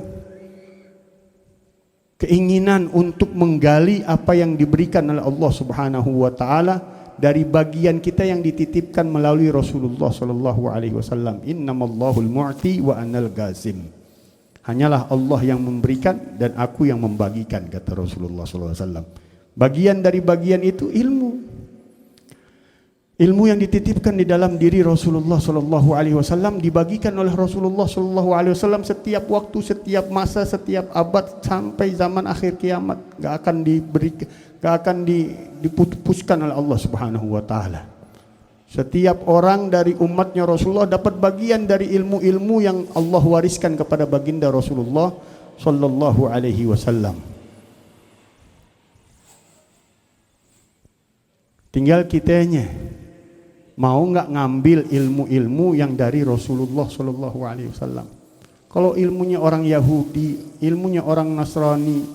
keinginan untuk menggali apa yang diberikan oleh Allah Subhanahu wa taala dari bagian kita yang dititipkan melalui Rasulullah sallallahu alaihi wasallam. Innamallahul mu'ti wa anal gazim. Hanyalah Allah yang memberikan dan aku yang membagikan, kata Rasulullah sallallahu alaihi wasallam. Bagian dari bagian itu ilmu. Ilmu yang dititipkan di dalam diri Rasulullah sallallahu alaihi wasallam dibagikan oleh Rasulullah sallallahu alaihi wasallam setiap waktu, setiap masa, setiap abad sampai zaman akhir kiamat. Enggak akan dipupuskan oleh Allah Subhanahu wa taala. Setiap orang dari umatnya Rasulullah dapat bagian dari ilmu-ilmu yang Allah wariskan kepada baginda Rasulullah sallallahu alaihi wasallam. Tinggal kitanya mau enggak ngambil ilmu-ilmu yang dari Rasulullah sallallahu alaihi wasallam. Kalau ilmunya orang Yahudi, ilmunya orang Nasrani,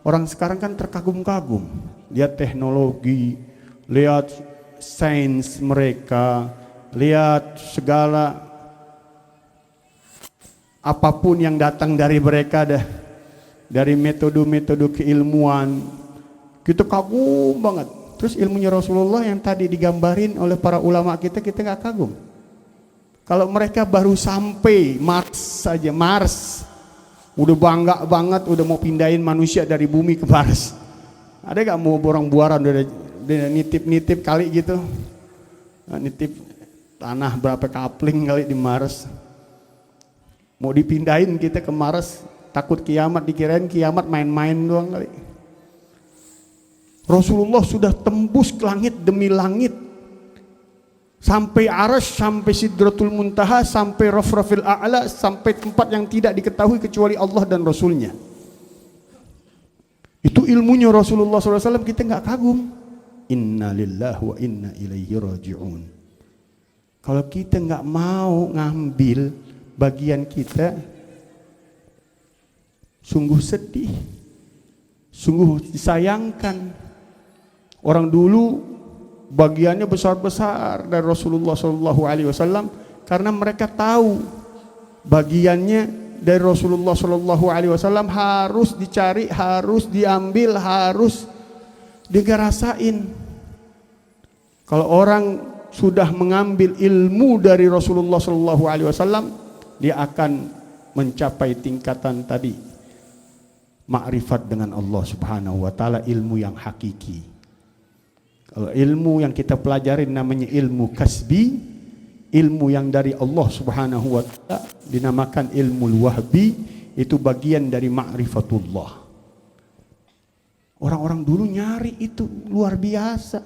orang sekarang kan terkagum-kagum. Lihat teknologi, lihat sains mereka, lihat segala apapun yang datang dari mereka dah, dari metode-metode keilmuan, kita kagum banget. Terus ilmunya Rasulullah yang tadi digambarin oleh para ulama kita nggak kagum. Kalau mereka baru sampai Mars saja, Mars udah bangga banget, udah mau pindahin manusia dari bumi ke Mars. Ada gak mau borong-buaran udah nitip-nitip kali gitu, nitip tanah berapa kapling kali di Mars, mau dipindahin kita ke Mars, takut kiamat, dikirain kiamat main-main doang kali. Rasulullah sudah tembus langit demi langit, sampai Arsy, sampai Sidratul Muntaha, sampai Rafrafil A'la, sampai tempat yang tidak diketahui kecuali Allah dan Rasulnya. Itu ilmunya Rasulullah SAW, kita nggak kagum. Inna lillahi wa inna ilaihi raji'un. Kalau kita nggak mau ngambil bagian kita, sungguh sedih, sungguh disayangkan. Orang dulu bagiannya besar-besar dari Rasulullah SAW karena mereka tahu bagiannya dari Rasulullah SAW harus dicari, harus diambil, harus digerasain. Kalau orang sudah mengambil ilmu dari Rasulullah SAW, dia akan mencapai tingkatan tadi, makrifat dengan Allah Subhanahu wa taala, ilmu yang hakiki. Kalau ilmu yang kita pelajarin namanya ilmu kasbi, ilmu yang dari Allah Subhanahu wa taala dinamakan ilmu wahbi, itu bagian dari ma'rifatullah. Orang-orang dulu nyari itu luar biasa.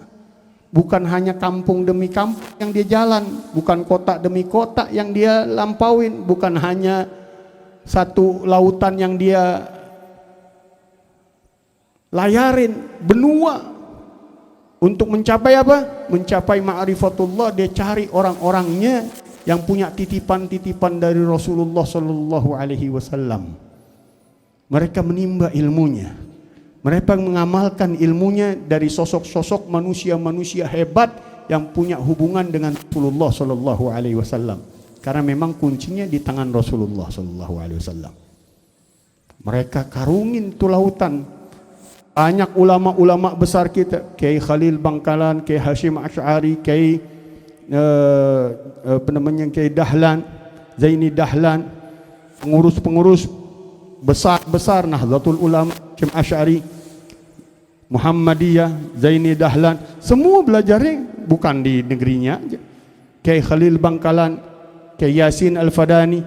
Bukan hanya kampung demi kampung yang dia jalan, bukan kota demi kota yang dia lampauin, bukan hanya satu lautan yang dia layarin, benua. Untuk mencapai apa? Mencapai ma'rifatullah, dia cari orang-orangnya yang punya titipan-titipan dari Rasulullah sallallahu alaihi wasallam. Mereka menimba ilmunya. Mereka mengamalkan ilmunya dari sosok-sosok manusia-manusia hebat yang punya hubungan dengan Rasulullah sallallahu alaihi wasallam. Karena memang kuncinya di tangan Rasulullah sallallahu alaihi wasallam. Mereka karungin tu lautan. Banyak ulama-ulama besar kita, Kiai Khalil Bangkalan, Kiai Hashim Asy'ari, Kiai Kiai Dahlan, Zaini Dahlan, pengurus-pengurus besar-besar Nahdlatul Ulama, Hashim Asy'ari, Muhammadiyah, Zaini Dahlan, semua belajarnya bukan di negerinya aja. Kiai Khalil Bangkalan, Kiai Yasin Al-Fadani,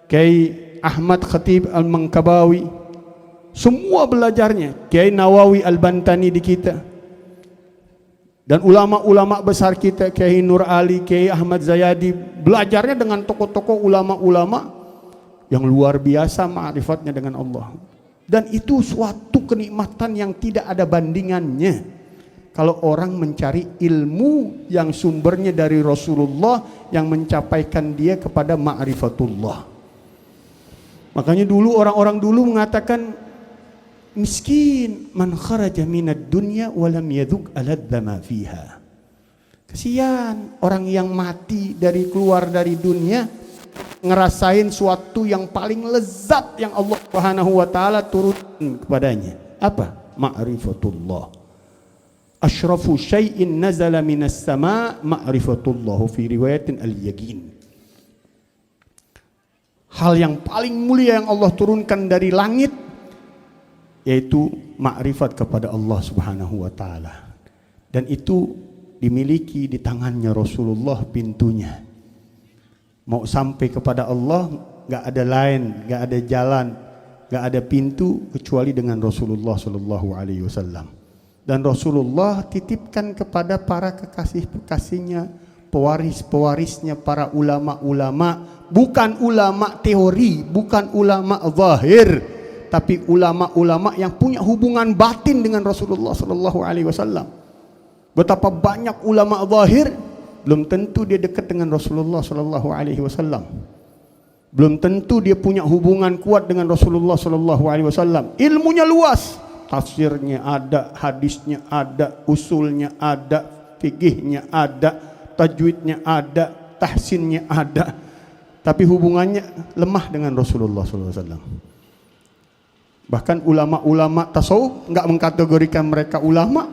Kiai Ahmad Khatib Al-Mankabawi, semua belajarnya. Kiai Nawawi Al-Bantani di kita. Dan ulama-ulama besar kita, Kiai Nur Ali, Kiai Ahmad Zayadi, belajarnya dengan tokoh-tokoh ulama-ulama yang luar biasa ma'rifatnya dengan Allah. Dan itu suatu kenikmatan yang tidak ada bandingannya. Kalau orang mencari ilmu yang sumbernya dari Rasulullah yang mencapaikan dia kepada ma'rifatullah. Makanya dulu orang-orang dulu mengatakan miskin man kharaja minad dunya wa lam yadhuq aladza ma fiha. Kesian orang yang mati dari keluar dari dunia ngerasain suatu yang paling lezat yang Allah Subhanahu wa taala turunkan kepadanya. Apa? Ma'rifatullah. Asyrafu syai'in nazala minas sama' ma'rifatullah, fi riwayatin al-yaqin. Hal yang paling mulia yang Allah turunkan dari langit yaitu makrifat kepada Allah Subhanahu wa taala. Dan itu dimiliki di tangannya Rasulullah pintunya. Mau sampai kepada Allah enggak ada lain, enggak ada jalan, enggak ada pintu kecuali dengan Rasulullah sallallahu alaihi wasallam. Dan Rasulullah titipkan kepada para kekasih-kekasihnya, pewaris-pewarisnya, para ulama-ulama, bukan ulama teori, bukan ulama zahir, tapi ulama-ulama yang punya hubungan batin dengan Rasulullah sallallahu alaihi wasallam. Betapa banyak ulama zahir belum tentu dia dekat dengan Rasulullah sallallahu alaihi wasallam. Belum tentu dia punya hubungan kuat dengan Rasulullah sallallahu alaihi wasallam. Ilmunya luas, tafsirnya ada, hadisnya ada, usulnya ada, fikihnya ada, tajwidnya ada, tahsinnya ada. Tapi hubungannya lemah dengan Rasulullah sallallahu alaihi wasallam. Bahkan ulama-ulama tasawuf enggak mengkategorikan mereka ulama.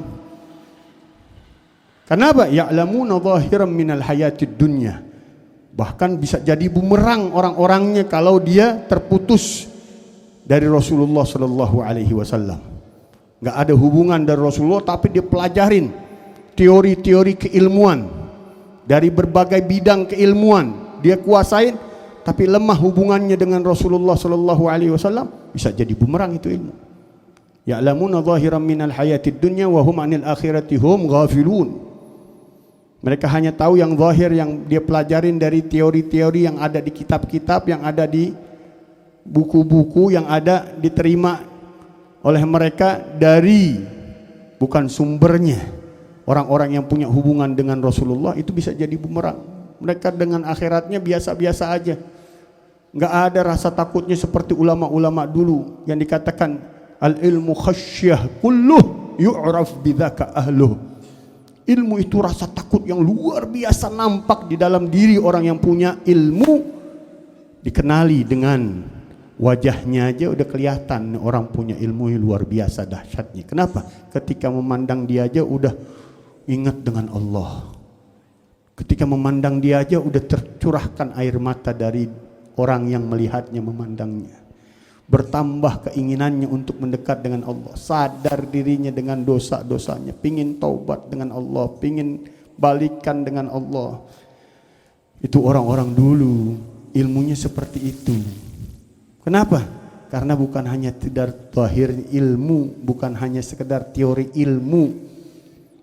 Kenapa? Ya'lamuna zahiran minal hayatid dunya. Bahkan bisa jadi bumerang orang-orangnya kalau dia terputus dari Rasulullah sallallahu alaihi wasallam. Enggak ada hubungan dari Rasulullah tapi dia pelajarin teori-teori keilmuan dari berbagai bidang keilmuan dia kuasain, tapi lemah hubungannya dengan Rasulullah sallallahu alaihi wasallam, bisa jadi bumerang itu ilmu. Ya'lamuna zahiran minal hayatid dunya wa hum 'anil akhirati hum ghafilun. Mereka hanya tahu yang zahir yang dia pelajarin dari teori-teori yang ada di kitab-kitab, yang ada di buku-buku, yang ada diterima oleh mereka dari bukan sumbernya. Orang-orang yang punya hubungan dengan Rasulullah itu bisa jadi bumerang. Mereka dengan akhiratnya biasa-biasa aja. Enggak ada rasa takutnya seperti ulama-ulama dulu yang dikatakan al-ilmu khasyah kulluh yu'raf bidzaka ahluh. Ilmu itu rasa takut yang luar biasa nampak di dalam diri orang yang punya ilmu. Dikenali dengan wajahnya aja udah kelihatan orang punya ilmu yang luar biasa dahsyatnya. Kenapa? Ketika memandang dia aja udah ingat dengan Allah. Ketika memandang dia aja udah tercurahkan air mata dari orang yang melihatnya memandangnya. Bertambah keinginannya untuk mendekat dengan Allah, sadar dirinya dengan dosa-dosanya, pingin taubat dengan Allah, pingin balikan dengan Allah. Itu orang-orang dulu ilmunya seperti itu. Kenapa? Karena bukan hanya sekedar zahir ilmu, bukan hanya sekedar teori ilmu,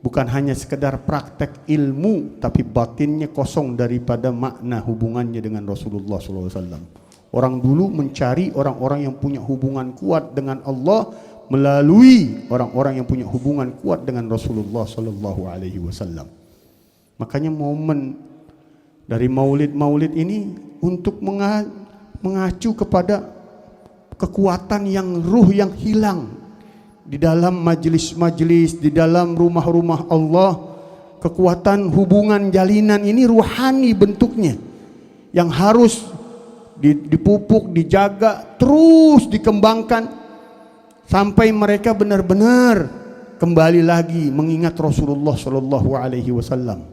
bukan hanya sekedar praktek ilmu, tapi batinnya kosong daripada makna hubungannya dengan Rasulullah SAW. Orang dulu mencari orang-orang yang punya hubungan kuat dengan Allah melalui orang-orang yang punya hubungan kuat dengan Rasulullah sallallahu alaihi wasallam. Makanya momen dari maulid-maulid ini untuk mengacu kepada kekuatan yang ruh yang hilang di dalam majelis-majelis, di dalam rumah-rumah Allah. Kekuatan hubungan jalinan ini ruhani bentuknya yang harus dipupuk, dijaga, terus dikembangkan sampai mereka benar-benar kembali lagi mengingat Rasulullah sallallahu alaihi wasallam.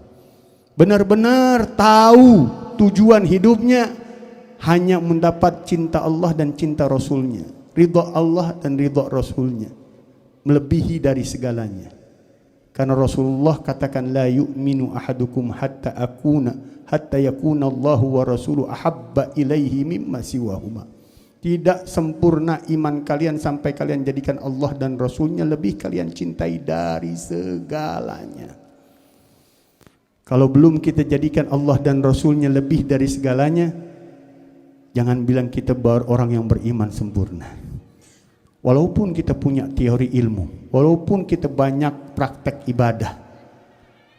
Benar-benar tahu tujuan hidupnya hanya mendapat cinta Allah dan cinta Rasulnya, ridha Allah dan ridha Rasulnya, melebihi dari segalanya. Karena Rasulullah katakan la yu'minu ahadukum hatta yakuna Allahu wa rasuluhu ahabba ilaihi mimma siwahuma. Tidak sempurna iman kalian sampai kalian jadikan Allah dan Rasulnya lebih kalian cintai dari segalanya. Kalau belum kita jadikan Allah dan Rasulnya lebih dari segalanya, jangan bilang kita orang yang beriman sempurna. Walaupun kita punya teori ilmu, walaupun kita banyak praktek ibadah,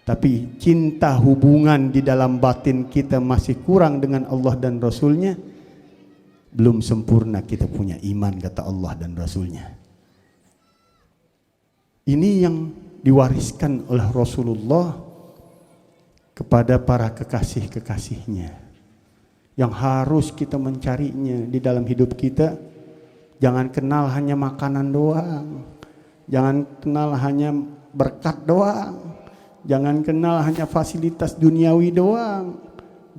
tapi cinta hubungan di dalam batin kita masih kurang dengan Allah dan Rasulnya, belum sempurna kita punya iman, kata Allah dan Rasulnya. Ini yang diwariskan oleh Rasulullah kepada para kekasih-kekasihnya, yang harus kita mencarinya di dalam hidup kita. Jangan kenal hanya makanan doang, jangan kenal hanya berkat doang, jangan kenal hanya fasilitas duniawi doang,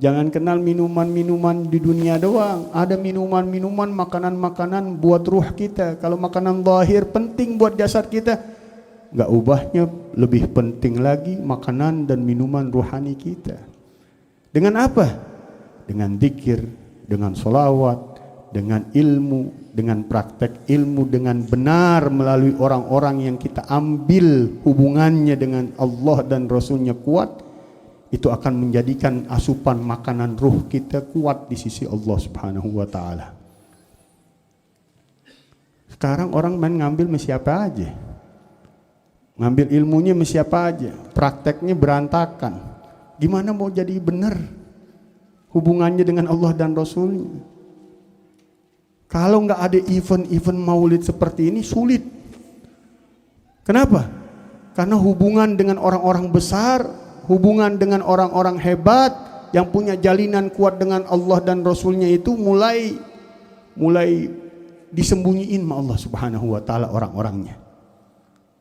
jangan kenal minuman-minuman di dunia doang. Ada minuman-minuman, makanan-makanan buat ruh kita. Kalau makanan zahir penting buat jasad kita, enggak ubahnya lebih penting lagi makanan dan minuman rohani kita. Dengan apa? Dengan zikir, dengan solawat, dengan ilmu, dengan praktek ilmu dengan benar melalui orang-orang yang kita ambil hubungannya dengan Allah dan Rasulnya kuat, itu akan menjadikan asupan makanan ruh kita kuat di sisi Allah Subhanahu wa ta'ala. Sekarang orang main ngambil sama siapa aja, ngambil ilmunya sama siapa aja, prakteknya berantakan. Gimana mau jadi benar hubungannya dengan Allah dan Rasulnya? Kalau nggak ada event-event maulid seperti ini, sulit. Kenapa? Karena hubungan dengan orang-orang besar, hubungan dengan orang-orang hebat yang punya jalinan kuat dengan Allah dan Rasulnya itu mulai disembunyiin sama Allah Subhanahu wa ta'ala orang-orangnya.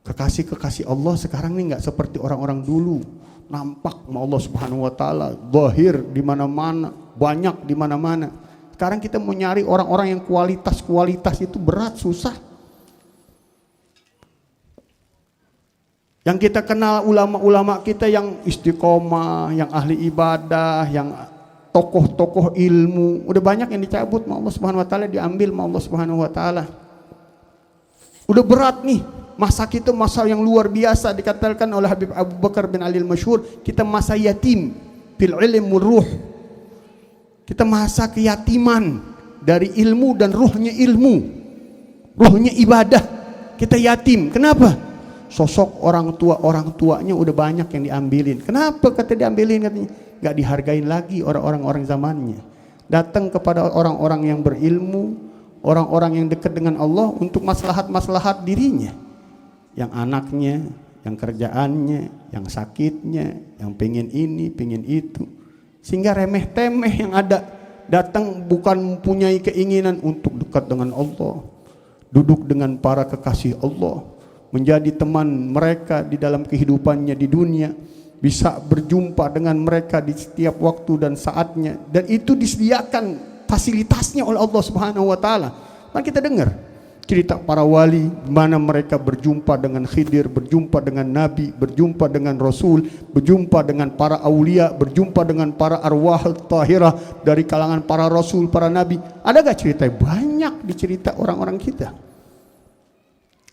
Kekasih-kekasih Allah sekarang ini nggak seperti orang-orang dulu, nampak sama Allah Subhanahu wa ta'ala, zahir di mana-mana, banyak di mana-mana. Sekarang kita mau nyari orang-orang yang kualitas itu berat, susah. Yang kita kenal ulama-ulama kita yang istiqomah, yang ahli ibadah, yang tokoh-tokoh ilmu, udah banyak yang dicabut sama Allah Subhanahu wa ta'ala, diambil sama Allah Subhanahu wa ta'ala. Udah berat nih. Masa kita masa yang luar biasa, dikatakan oleh Habib Abu Bakar bin Ali al-Masyhur, kita masa yatim fil ilm wal ruh. Kita masa keyatiman dari ilmu dan ruhnya ilmu, ruhnya ibadah. Kita yatim. Kenapa? Sosok orang tuanya udah banyak yang diambilin. Kenapa kata diambilin? Katanya nggak dihargain lagi orang-orang zamannya. Datang kepada orang-orang yang berilmu, orang-orang yang dekat dengan Allah untuk maslahat-maslahat dirinya, yang anaknya, yang kerjaannya, yang sakitnya, yang pengen ini, pengen itu. Sehingga remeh-temeh yang ada datang bukan mempunyai keinginan untuk dekat dengan Allah, duduk dengan para kekasih Allah, menjadi teman mereka di dalam kehidupannya di dunia, bisa berjumpa dengan mereka di setiap waktu dan saatnya, dan itu disediakan fasilitasnya oleh Allah Subhanahu wa ta'ala. Mari kita dengar cerita para wali, di mana mereka berjumpa dengan Khidir, berjumpa dengan Nabi, berjumpa dengan Rasul, berjumpa dengan para aulia, berjumpa dengan para arwah tahirah dari kalangan para Rasul, para Nabi. Ada gak cerita? Banyak dicerita orang-orang kita.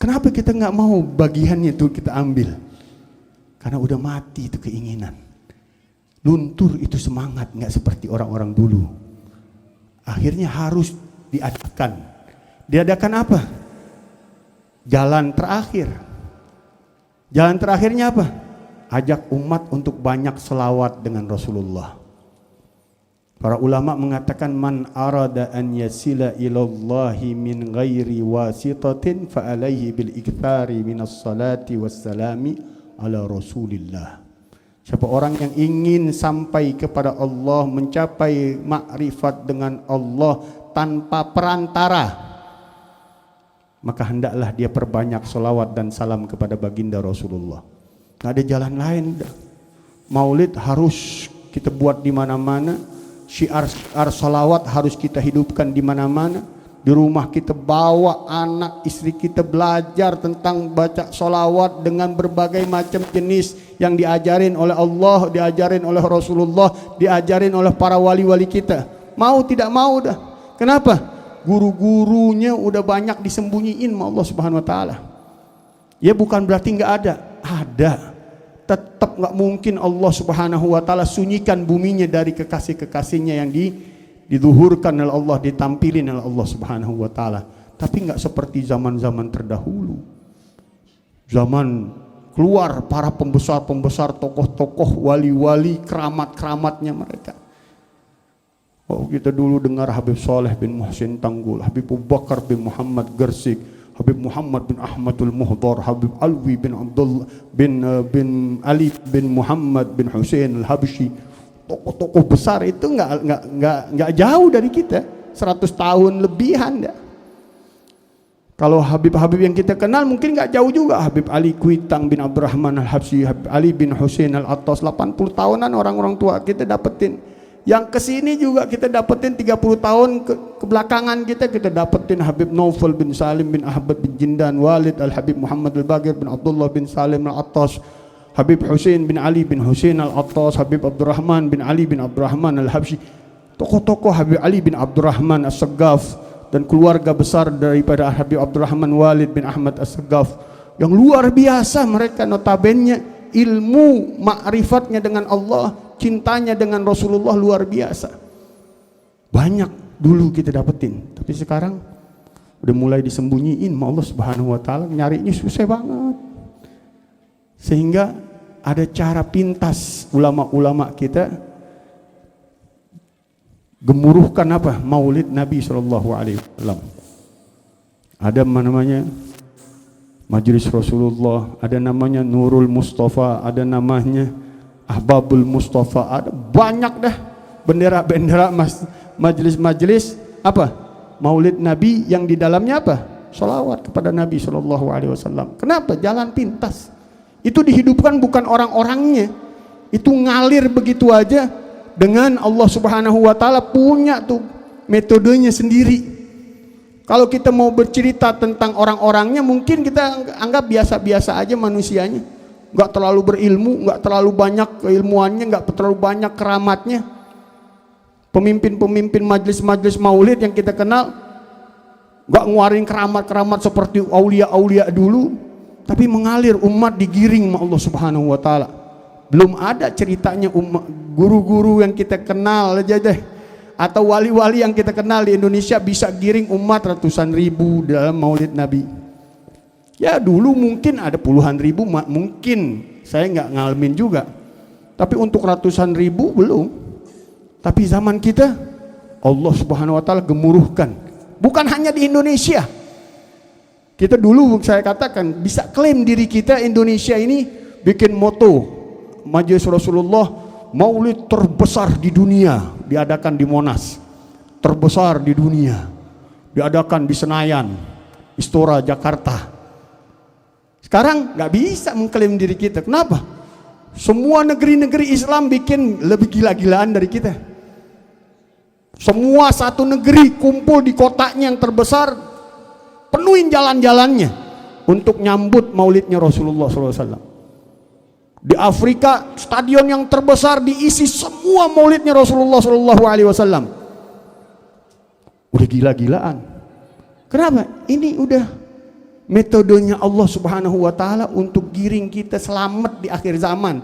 Kenapa kita nggak mau bagiannya itu kita ambil? Karena udah mati itu keinginan, luntur itu semangat, nggak seperti orang-orang dulu. Akhirnya harus diadakan. Diadakan apa? Jalan terakhir. Jalan terakhirnya apa? Ajak umat untuk banyak selawat dengan Rasulullah. Para ulama mengatakan, man arada an yasila ilallahi min ghairi wasitatin fa alaihi bil ikthari minas salati wassalami ala Rasulillah. Siapa orang yang ingin sampai kepada Allah, mencapai makrifat dengan Allah tanpa perantara, maka hendaklah dia perbanyak selawat dan salam kepada baginda Rasulullah. Nggak ada jalan lain. Maulid harus kita buat di mana-mana. Syiar salawat harus kita hidupkan di mana-mana. Di rumah kita bawa anak istri kita belajar tentang baca salawat dengan berbagai macam jenis yang diajarin oleh Allah, diajarin oleh Rasulullah, diajarin oleh para wali-wali kita. Mau tidak mau dah. Kenapa? Guru-gurunya udah banyak disembunyiin sama Allah Subhanahu wa ta'ala. Ya bukan berarti nggak ada, ada. Tetap nggak mungkin Allah Subhanahu wa ta'ala sunyikan buminya dari kekasih-kekasihnya yang diluhurkan oleh Allah, ditampilin oleh Allah Subhanahu wa ta'ala. Tapi nggak seperti zaman-zaman terdahulu. Zaman keluar para pembesar-pembesar, tokoh-tokoh, wali-wali, keramat-keramatnya mereka. Oh, kita dulu dengar Habib Saleh bin Muhsin Tanggul, Habib Abu Bakar bin Muhammad Gersik, Habib Muhammad bin Ahmadul Muhdar, Habib Alwi bin Abdullah bin Ali bin Muhammad bin Hussein Al-Habsyi. Tokoh-tokoh besar itu nggak jauh dari kita, 100 tahun lebihan dah. Kalau Habib-Habib yang kita kenal mungkin nggak jauh juga. Habib Ali Kuitang bin Abdurrahman Al-Habsyi, Habib Ali bin Hussein Al-Attas, 80 tahunan orang-orang tua kita dapetin. Yang kesini juga kita dapetin 30 tahun ke belakangan kita dapetin Habib Naufal bin Salim bin Ahmad bin Jindan, Walid Al-Habib Muhammad Al-Bagir bin Abdullah bin Salim Al-Attas, Habib Hussein bin Ali bin Hussein Al-Attas, Habib Abdurrahman bin Ali bin Abdurrahman Al-Habsyi. Tokoh-tokoh Habib Ali bin Abdurrahman As-Saggaf dan keluarga besar daripada Habib Abdurrahman Walid bin Ahmad As-Saggaf yang luar biasa. Mereka notabene ilmu ma'rifatnya dengan Allah, cintanya dengan Rasulullah luar biasa. Banyak dulu kita dapetin, tapi sekarang udah mulai disembunyiin sama Allah Subhanahu wa taala, nyarinya susah banget. Sehingga ada cara pintas ulama-ulama kita gemuruhkan apa? Maulid Nabi SAW. Ada namanya Majelis Rasulullah, ada namanya Nurul Mustafa, ada namanya Ahbabul Mustafa, ada banyak dah bendera-bendera majelis-majelis apa? Maulid Nabi yang di dalamnya apa? Sholawat kepada Nabi SAW. Kenapa? Jalan pintas. Itu dihidupkan bukan orang-orangnya, itu ngalir begitu aja dengan Allah Subhanahu wa taala punya tuh metodenya sendiri. Kalau kita mau bercerita tentang orang-orangnya mungkin kita anggap biasa-biasa aja manusianya, nggak terlalu berilmu, nggak terlalu banyak keilmuannya, nggak terlalu banyak keramatnya. Pemimpin-pemimpin majelis-majelis maulid yang kita kenal nggak nguarin keramat-keramat seperti aulia-aulia dulu, tapi mengalir, umat digiring sama Allah Subhanahu wa taala. Belum ada ceritanya umat guru-guru yang kita kenal aja deh, atau wali-wali yang kita kenal di Indonesia bisa giring umat ratusan ribu dalam maulid Nabi. Ya dulu mungkin ada puluhan ribu, mungkin saya nggak ngalamin juga, tapi untuk ratusan ribu belum. Tapi zaman kita Allah Subhanahu wa taala gemuruhkan, bukan hanya di Indonesia. Kita dulu saya katakan bisa klaim diri kita Indonesia ini bikin moto Majelis Rasulullah, maulid terbesar di dunia diadakan di Monas, terbesar di dunia diadakan di Senayan, Istora Jakarta. Sekarang nggak bisa mengklaim diri kita. Kenapa? Semua negeri-negeri Islam bikin lebih gila-gilaan dari kita. Semua satu negeri kumpul di kotanya yang terbesar, penuhin jalan-jalannya untuk nyambut maulidnya Rasulullah SAW. Di Afrika stadion yang terbesar diisi semua maulidnya Rasulullah SAW. Udah gila-gilaan. Kenapa? Ini udah metodenya Allah Subhanahu wa taala untuk giring kita selamat di akhir zaman.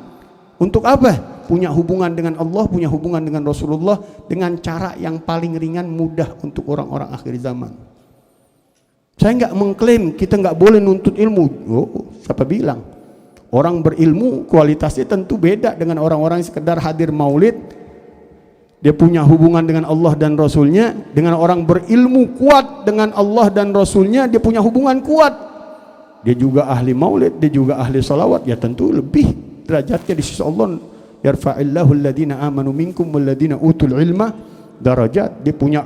Untuk apa? Punya hubungan dengan Allah, punya hubungan dengan Rasulullah dengan cara yang paling ringan, mudah untuk orang-orang akhir zaman. Saya nggak mengklaim kita nggak boleh nuntut ilmu. Oh, siapa bilang? Orang berilmu kualitasnya tentu beda dengan orang-orang yang sekedar hadir maulid. Dia punya hubungan dengan Allah dan Rasulnya. Dengan orang berilmu kuat dengan Allah dan Rasulnya, dia punya hubungan kuat. Dia juga ahli maulid, dia juga ahli salawat. Ya tentu lebih derajatnya di sisi Allah. Yarfa'illahu alladhina amanu minkum walladhina utul ilma darajat. Dia punya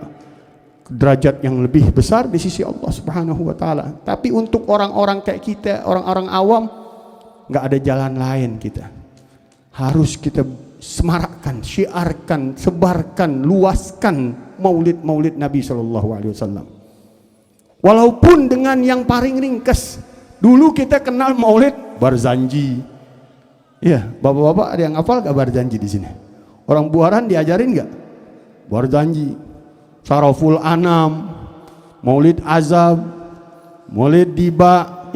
derajat yang lebih besar di sisi Allah Subhanahu wa taala. Tapi untuk orang-orang kayak kita, orang-orang awam, nggak ada jalan lain. Kita harus kita semarakkan, syiarkan, sebarkan, luaskan maulid-maulid Nabi SAW. Walaupun dengan yang paling ringkas. Dulu kita kenal maulid Barzanji. Ya, bapak-bapak ada yang hafal gak Barzanji di sini? Orang Buaran diajarin gak? Barzanji, Saraful Anam, Maulid Azab, Maulid Diba,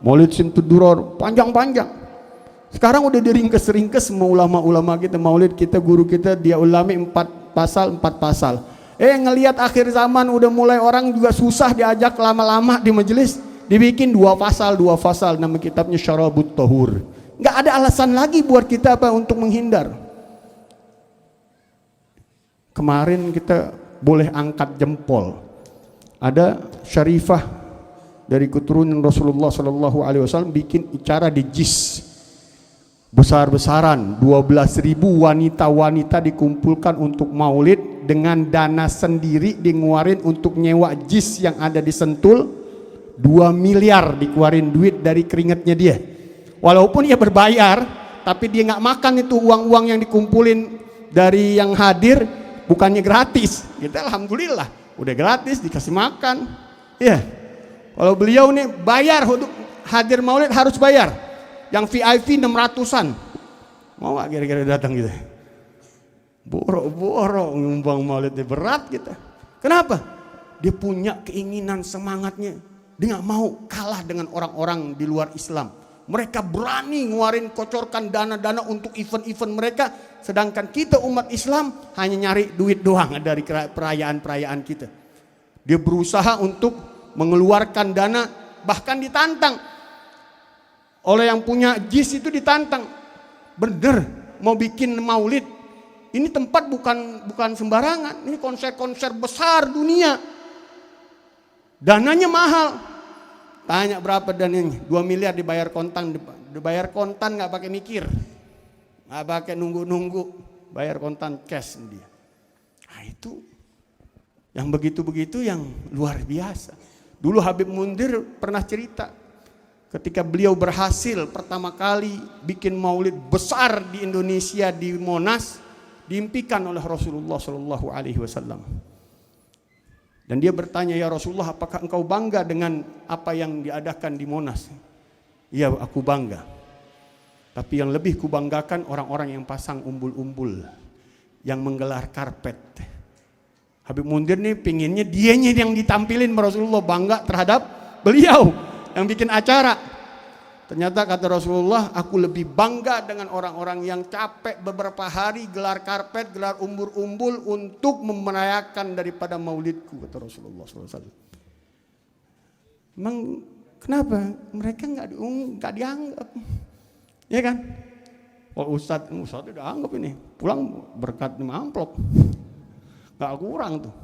Maulid Simtuduror, panjang-panjang. Sekarang udah diringkes-ringkes sama ulama-ulama kita, maulid kita, guru kita, dia ulami 4 pasal. Ngelihat akhir zaman udah mulai orang juga susah diajak lama-lama di majelis, dibikin 2 pasal, nama kitabnya Syarabut Tahur. Nggak ada alasan lagi buat kita untuk menghindar. Kemarin kita boleh angkat jempol. Ada Syarifah dari keturunan Rasulullah sallallahu alaihi wasallam bikin acara di JIS besar-besaran, 12.000 wanita-wanita dikumpulkan untuk maulid dengan dana sendiri dikeluarin untuk nyewa JIS yang ada di Sentul. 2 miliar dikeluarin duit dari keringatnya dia. Walaupun ia berbayar, tapi dia nggak makan itu uang-uang yang dikumpulin dari yang hadir, bukannya gratis. Kita alhamdulillah udah gratis dikasih makan. Ya. Kalau beliau nih bayar untuk hadir maulid harus bayar. Yang VIP 600-an. Mau gak kira-kira datang gitu? Borok-borok nyumbang maulidnya, berat kita. Kenapa? Dia punya keinginan, semangatnya. Dia gak mau kalah dengan orang-orang di luar Islam. Mereka berani ngeluarin, kocorkan dana-dana untuk event-event mereka. Sedangkan kita umat Islam hanya nyari duit doang dari perayaan-perayaan kita. Dia berusaha untuk mengeluarkan dana, bahkan ditantang. Oleh yang punya JIS itu ditantang, bener mau bikin maulid, ini tempat bukan sembarangan, ini konser-konser besar dunia, dananya mahal. Tanya berapa dananya? 2 miliar dibayar kontan nggak pakai mikir, nggak pakai nunggu-nunggu, bayar kontan cash dia. Nah itu yang begitu-begitu yang luar biasa. Dulu Habib Mundir pernah cerita. Ketika beliau berhasil pertama kali bikin maulid besar di Indonesia di Monas, diimpikan oleh Rasulullah Shallallahu Alaihi Wasallam. Dan dia bertanya, ya Rasulullah, apakah engkau bangga dengan apa yang diadakan di Monas? Iya, aku bangga. Tapi yang lebih kubanggakan orang-orang yang pasang umbul-umbul, yang menggelar karpet. Habib Mundir nih pinginnya dianya yang ditampilin Rasulullah, bangga terhadap beliau yang bikin acara. Ternyata kata Rasulullah, aku lebih bangga dengan orang-orang yang capek beberapa hari gelar karpet, gelar umbul-umbul untuk merayakan daripada maulidku, kata Rasulullah SAW. Emang kenapa? Mereka nggak dianggap, ya kan? Oh Ustadz udah anggap ini, pulang berkat 5 amplop, nggak kurang tuh.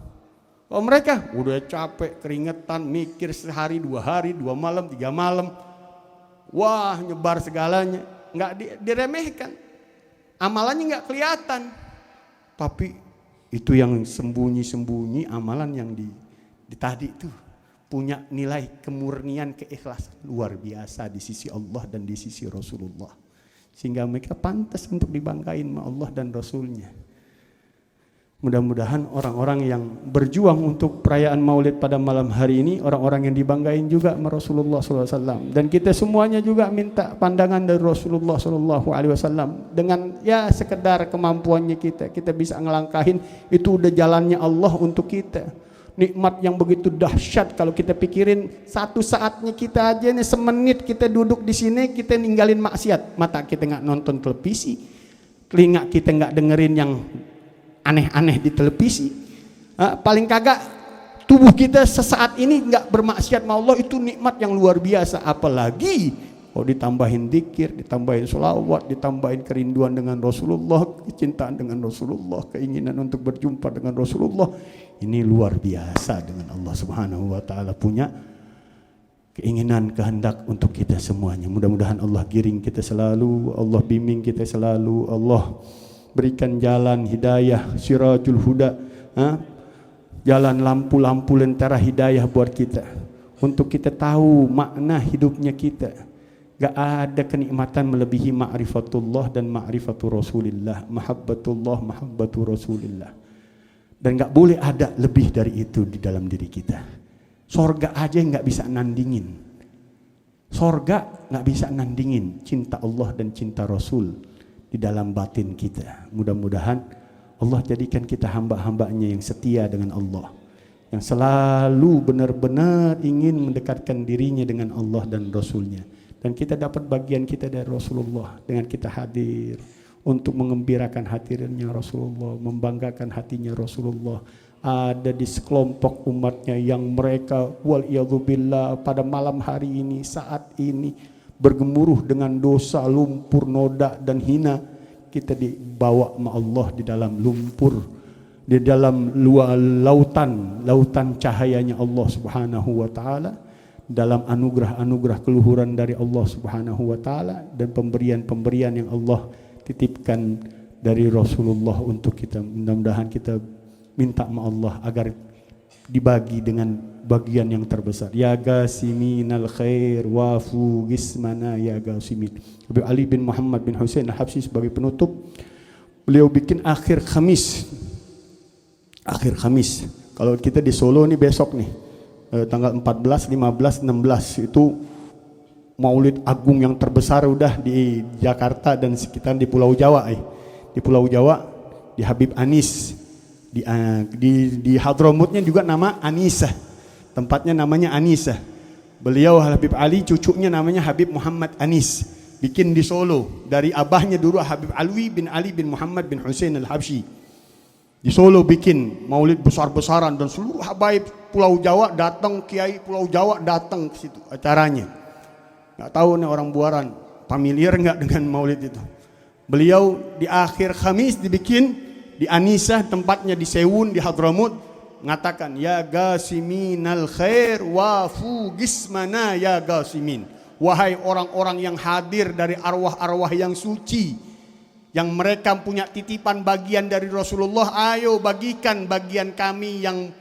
Oh mereka udah capek, keringetan, mikir sehari, 2 hari, 2 malam, 3 malam. Wah nyebar segalanya. Nggak diremehkan. Amalannya nggak kelihatan. Tapi itu yang sembunyi-sembunyi amalan yang di tadi itu. Punya nilai kemurnian, keikhlasan luar biasa di sisi Allah dan di sisi Rasulullah. Sehingga mereka pantas untuk dibanggain sama Allah dan Rasulnya. Mudah-mudahan orang-orang yang berjuang untuk perayaan maulid pada malam hari ini, orang-orang yang dibanggain juga sama Rasulullah SAW. Dan kita semuanya juga minta pandangan dari Rasulullah SAW. Dengan ya sekedar kemampuannya kita bisa ngelangkahin, itu udah jalannya Allah untuk kita. Nikmat yang begitu dahsyat kalau kita pikirin, satu saatnya kita aja nih, semenit kita duduk di sini, kita ninggalin maksiat. Mata kita nggak nonton televisi, telinga kita nggak dengerin yang aneh-aneh di televisi, paling kagak tubuh kita sesaat ini nggak bermaksiat sama Allah, itu nikmat yang luar biasa. Apalagi kalau ditambahin dzikir, ditambahin sholawat, ditambahin kerinduan dengan Rasulullah, kecintaan dengan Rasulullah, keinginan untuk berjumpa dengan Rasulullah, ini luar biasa. Dengan Allah Subhanahu wa Ta'ala punya keinginan, kehendak untuk kita semuanya. Mudah-mudahan Allah giring kita selalu, Allah bimbing kita selalu, Allah berikan jalan hidayah, sirajul huda, jalan lampu-lampu lentera hidayah buat kita, untuk kita tahu makna hidupnya kita. Gak ada kenikmatan melebihi ma'rifatullah dan ma'rifatul Rasulillah, mahabbatullah, mahabbatul Rasulillah. Dan gak boleh ada lebih dari itu di dalam diri kita. Sorga aja gak bisa nandingin, sorga gak bisa nandingin cinta Allah dan cinta Rasul di dalam batin kita. Mudah-mudahan Allah jadikan kita hamba-hambanya yang setia dengan Allah, yang selalu benar-benar ingin mendekatkan dirinya dengan Allah dan Rasulnya. Dan kita dapat bagian kita dari Rasulullah dengan kita hadir untuk mengembirakan hatinya Rasulullah, membanggakan hatinya Rasulullah. Ada di sekelompok umatnya yang mereka waliyadzubillah pada malam hari ini, saat ini bergemuruh dengan dosa, lumpur, noda dan hina. Kita dibawa sama Allah di dalam lumpur, di dalam lautan cahayanya Allah Subhanahu wa Ta'ala. dalam anugerah-anugerah keluhuran dari Allah Subhanahu wa taala dan pemberian-pemberian yang Allah titipkan dari Rasulullah untuk kita. Mudah-mudahan kita minta sama Allah agar dibagi dengan bagian yang terbesar. Ya gasiminal khair wafu gismana ya gasimin. Habib Ali bin Muhammad bin Husain Al-Habsyi sebagai penutup, beliau bikin akhir Khamis. Kalau kita di Solo nih besok nih, tanggal 14, 15, 16 itu Maulid Agung yang terbesar udah di Jakarta dan sekitar di Pulau Jawa. Di Pulau Jawa di Habib Anis. Di Hadramutnya juga nama Anisah. Tempatnya namanya Anisah. Beliau Habib Ali, cucunya namanya Habib Muhammad Anis. Bikin di Solo dari abahnya dulu Habib Alwi bin Ali bin Muhammad bin Husain Al-Habsyi. Di Solo bikin maulid besar-besaran dan seluruh habaib Pulau Jawa datang, kiai Pulau Jawa datang ke situ acaranya. Nggak tahu nih orang Buaran familiar nggak dengan maulid itu. Beliau di akhir Khamis dibikin di Anisah, tempatnya di Sewun di Hadramut, mengatakan ya gasiminal khair wafu gismana ya gasimin. Wahai orang-orang yang hadir dari arwah-arwah yang suci, yang mereka punya titipan bagian dari Rasulullah, ayo bagikan bagian kami yang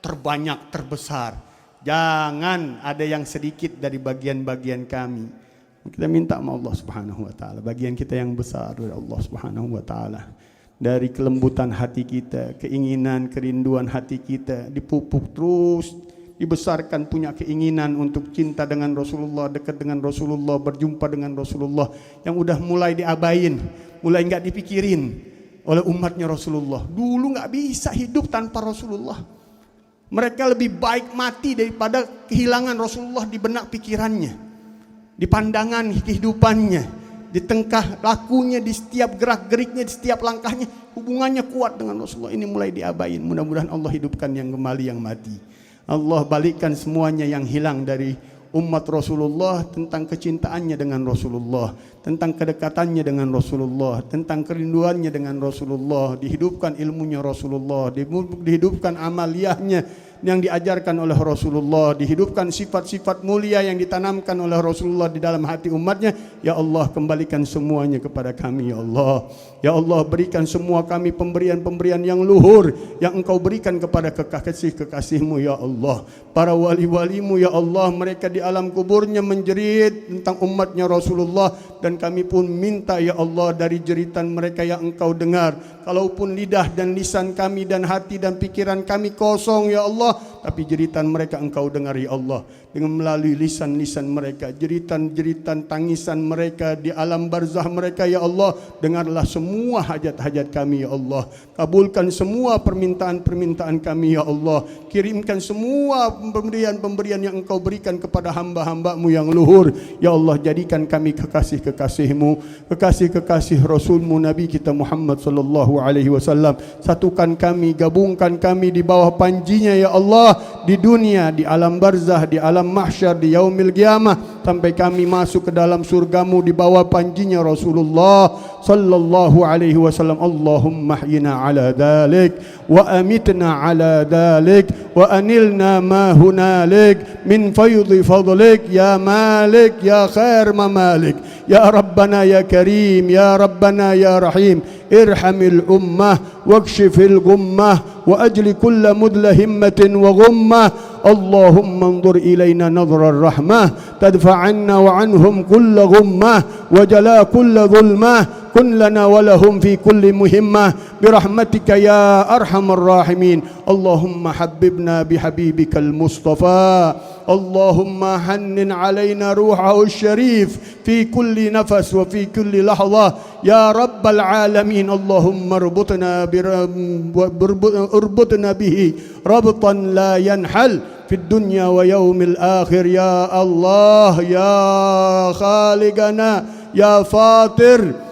terbanyak, terbesar. Jangan ada yang sedikit dari bagian-bagian kami. Kita minta sama Allah Subhanahu wa taala bagian kita yang besar dari Allah Subhanahu wa taala. Dari kelembutan hati kita, keinginan, kerinduan hati kita dipupuk terus, dibesarkan punya keinginan untuk cinta dengan Rasulullah, dekat dengan Rasulullah, berjumpa dengan Rasulullah yang udah mulai diabain, mulai nggak dipikirin oleh umatnya Rasulullah. Dulu nggak bisa hidup tanpa Rasulullah. Mereka lebih baik mati daripada kehilangan Rasulullah di benak pikirannya, di pandangan kehidupannya, di tengkah lakunya, di setiap gerak-geriknya, di setiap langkahnya, hubungannya kuat dengan Rasulullah. Ini mulai diabain. Mudah-mudahan Allah hidupkan yang kembali yang mati. Allah balikkan semuanya yang hilang dari umat Rasulullah tentang kecintaannya dengan Rasulullah, tentang kedekatannya dengan Rasulullah, tentang kerinduannya dengan Rasulullah. Dihidupkan ilmunya Rasulullah, dihidupkan amaliyahnya yang diajarkan oleh Rasulullah, dihidupkan sifat-sifat mulia yang ditanamkan oleh Rasulullah di dalam hati umatnya. Ya Allah, kembalikan semuanya kepada kami ya Allah. Ya Allah, berikan semua kami pemberian-pemberian yang luhur yang Engkau berikan kepada kekasih-kekasihmu ya Allah. Para wali-walimu ya Allah, mereka di alam kuburnya menjerit tentang umatnya Rasulullah, dan kami pun minta ya Allah dari jeritan mereka yang Engkau dengar. Kalaupun lidah dan lisan kami dan hati dan pikiran kami kosong ya Allah, tapi jeritan mereka Engkau dengar ya Allah. Dengan melalui lisan-lisan mereka, jeritan-jeritan tangisan mereka di alam barzah mereka ya Allah, dengarlah semua hajat-hajat kami ya Allah. Kabulkan semua permintaan-permintaan kami ya Allah. Kirimkan semua pemberian-pemberian yang Engkau berikan kepada hamba-hamba-Mu yang luhur ya Allah. Jadikan kami kekasih-kekasih-Mu, kekasih-kekasih Rasul-Mu Nabi kita Muhammad sallallahu alaihi wasallam. Satukan kami, gabungkan kami di bawah panjinya ya Allah, di dunia, di alam barzah, di alam mahsyar, di yaumil qiyamah, sampai kami masuk ke dalam surgamu di bawah panjinya Rasulullah sallallahu alaihi wasallam. Allahumma ahyina ala dhalik wa amitna ala dhalik wa anilna ma hunalik min faydhi fadlik ya malik ya khair mamalik ya rabbana ya karim ya rabbana ya rahim. Irhamil ummah wakshifil gummah wa ajli kulla mudlahimmatin wa gummah. Allahumma anzur ilayna nadhra rahmah tadfa' anna wa anhum kulla gummah wa jala kulla dhulmah. Kun lana wa lahum fi kulli muhimmah birahmatika ya arhamar rahimin. Allahumma habbibna bihabibikal mustafa. Allahumma hannin alayna ruhahu syarif fi kulli nafas wa fi kulli lahzah ya rabbal alamin. Allahumma urbutna bihi rabtan la yanhal fi dunya wa yaumil akhir ya Allah ya khaliqana ya fatir.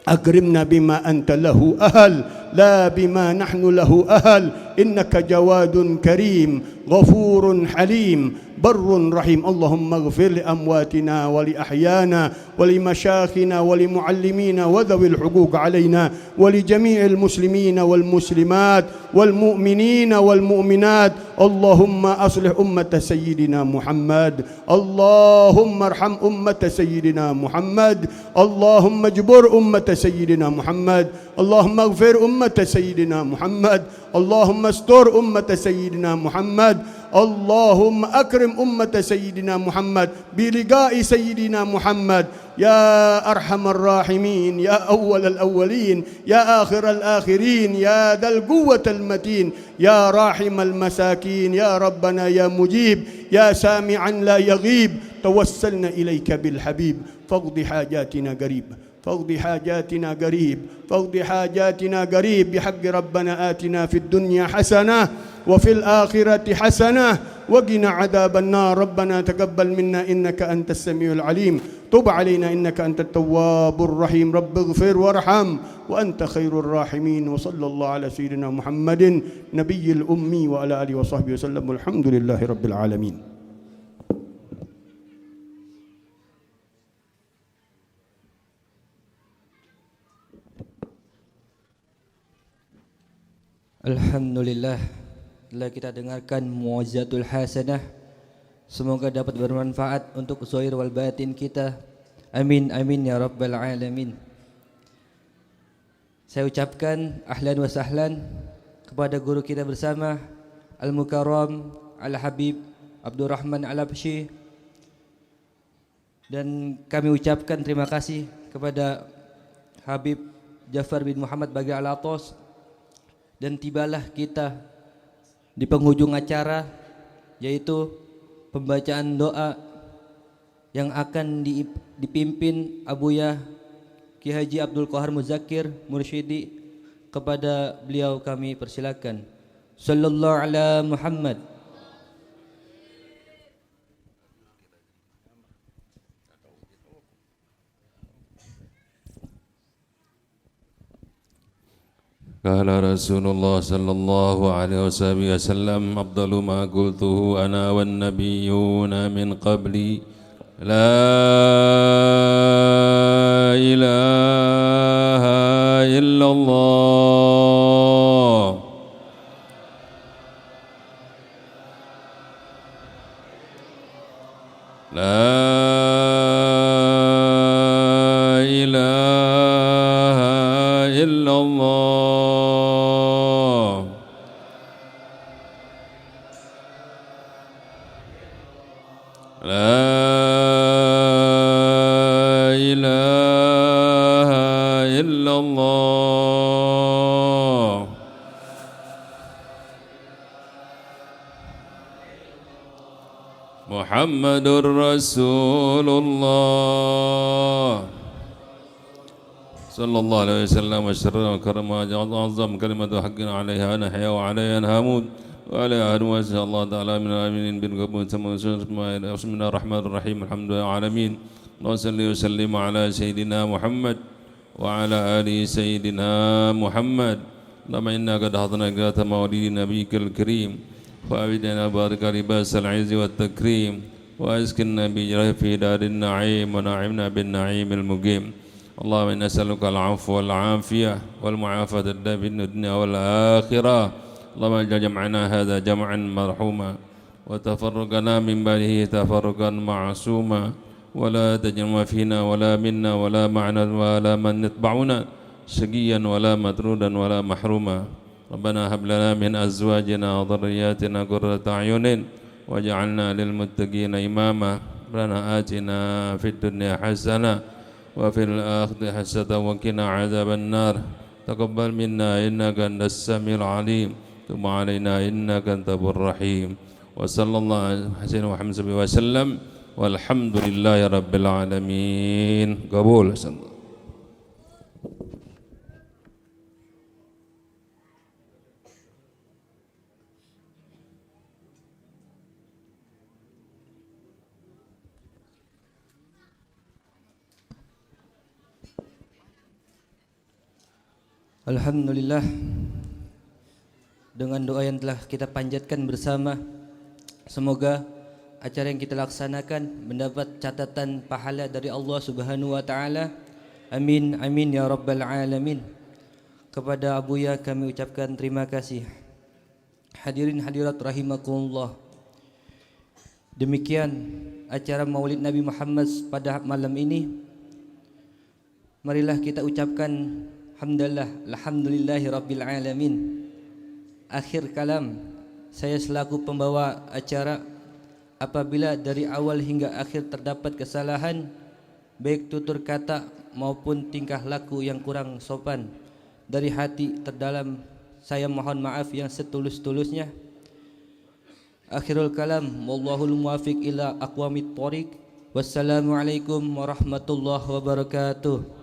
أكرمنا بما أنت له أهل لا بما نحن له أهل إنك جواد كريم غفور حليم بر رحيم اللهم اغفر لأمواتنا ولأحيانا ولمشايخنا ولمعلمينا وذوي الحقوق علينا ولجميع المسلمين والمسلمات والمؤمنين والمؤمنات اللهم أصلح أمة سيدنا محمد اللهم ارحم أمة سيدنا محمد اللهم اجبر أمة سيدنا محمد اللهم اغفر أمة سيدنا محمد اللهم استر أمة سيدنا محمد اللهم أكرم أمة سيدنا محمد بلقاء سيدنا محمد يا أرحم الراحمين يا أول الأولين يا آخر الآخرين يا ذا القوة المتين يا راحم المساكين يا ربنا يا مجيب يا سامعا لا يغيب توسلنا إليك بالحبيب فاقض حاجاتنا قريب فاقض حاجاتنا قريب فاقض حاجاتنا قريب بحق ربنا آتنا في الدنيا حسنة وفي الآخرة حسنة وقنا عذاب النار ربنا تقبل منا إنك أنت السميع العليم تب علينا إنك أنت التواب الرحيم رب اغفر وارحم وأنت خير الراحمين وصلى الله على سيدنا محمد نبي الأمي وعلى آله وصحبه وسلم والحمد لله رب العالمين. Alhamdulillah, telah kita dengarkan muazzatul hasanah. Semoga dapat bermanfaat untuk zahir wal batin kita. Amin amin ya rabbal alamin. Saya ucapkan ahlan wa sahlan kepada guru kita bersama Al-Mukarram Al-Habib Abdurrahman Al-Habsyi, dan kami ucapkan terima kasih kepada Habib Jafar bin Muhammad Bagi Al-Atos. Dan tibalah kita di penghujung acara, yaitu pembacaan doa yang akan dipimpin Abuya Ki Haji Abdul Qahar Muzakir Mursyidi. Kepada beliau kami persilakan. Sallallahu ala Muhammad. قال رسول الله صلى الله عليه وسلم أفضل ما قلته أنا والنبيون من قبلي لا إله إلا الله لا إله إلا الله محمد رسول الله صلى الله عليه وسلم وشرف وكرم وعظم كلمة حق عليها نحيا وعليها نموت وعليها نواسي الله تعالى من الآمنين بالقبول بسم الله الرحمن الرحيم الحمد لله العالمين اللهم صل وسلم على سيدنا محمد وعلى آل سيدنا محمد اللهم إنا قد حضرنا قراءة مولد نبيك الكريم فأبدنا بارك لباس العز والتكريم وأسكننا بجره في دار النعيم ونعمنا بالنعيم المقيم اللهم إنا نسألك العفو والعافية والمعافاة في الدنيا والآخرة اللهم اجعل جمعنا هذا جمعا مرحوما وتفرقنا من بعده تفرقا معصوما ولا تجمع فينا ولا منا ولا معنا ولا من يتبعنا شقيا ولا مطرودا ولا محروما ربنا هب لنا من أزواجنا وذرياتنا قرة أعين واجعلنا للمتقين إماما ربنا آتنا في الدنيا حسنة وفي الآخرة حسنة وقنا عذاب النار تقبل منا إنك أنت السميع العليم ثم علينا إنك أنت الرحيم وصلى الله عليه وسلم والحمد لله رب العالمين. قبول. Alhamdulillah, dengan doa yang telah kita panjatkan bersama, semoga acara yang kita laksanakan mendapat catatan pahala dari Allah Subhanahu wa taala. Amin amin ya rabbal alamin. Kepada Abuya kami ucapkan terima kasih. Hadirin hadirat rahimakumullah. Demikian acara Maulid Nabi Muhammad pada malam ini. Marilah kita ucapkan hamdalillah, alhamdulillahi rabbil alamin. Akhir kalam, saya selaku pembawa acara, apabila dari awal hingga akhir terdapat kesalahan, baik tutur kata maupun tingkah laku yang kurang sopan, dari hati terdalam saya mohon maaf yang setulus-tulusnya. Akhirul kalam, wallahul muwafiq ila aqwamit thoriq. Wassalamualaikum warahmatullahi wabarakatuh.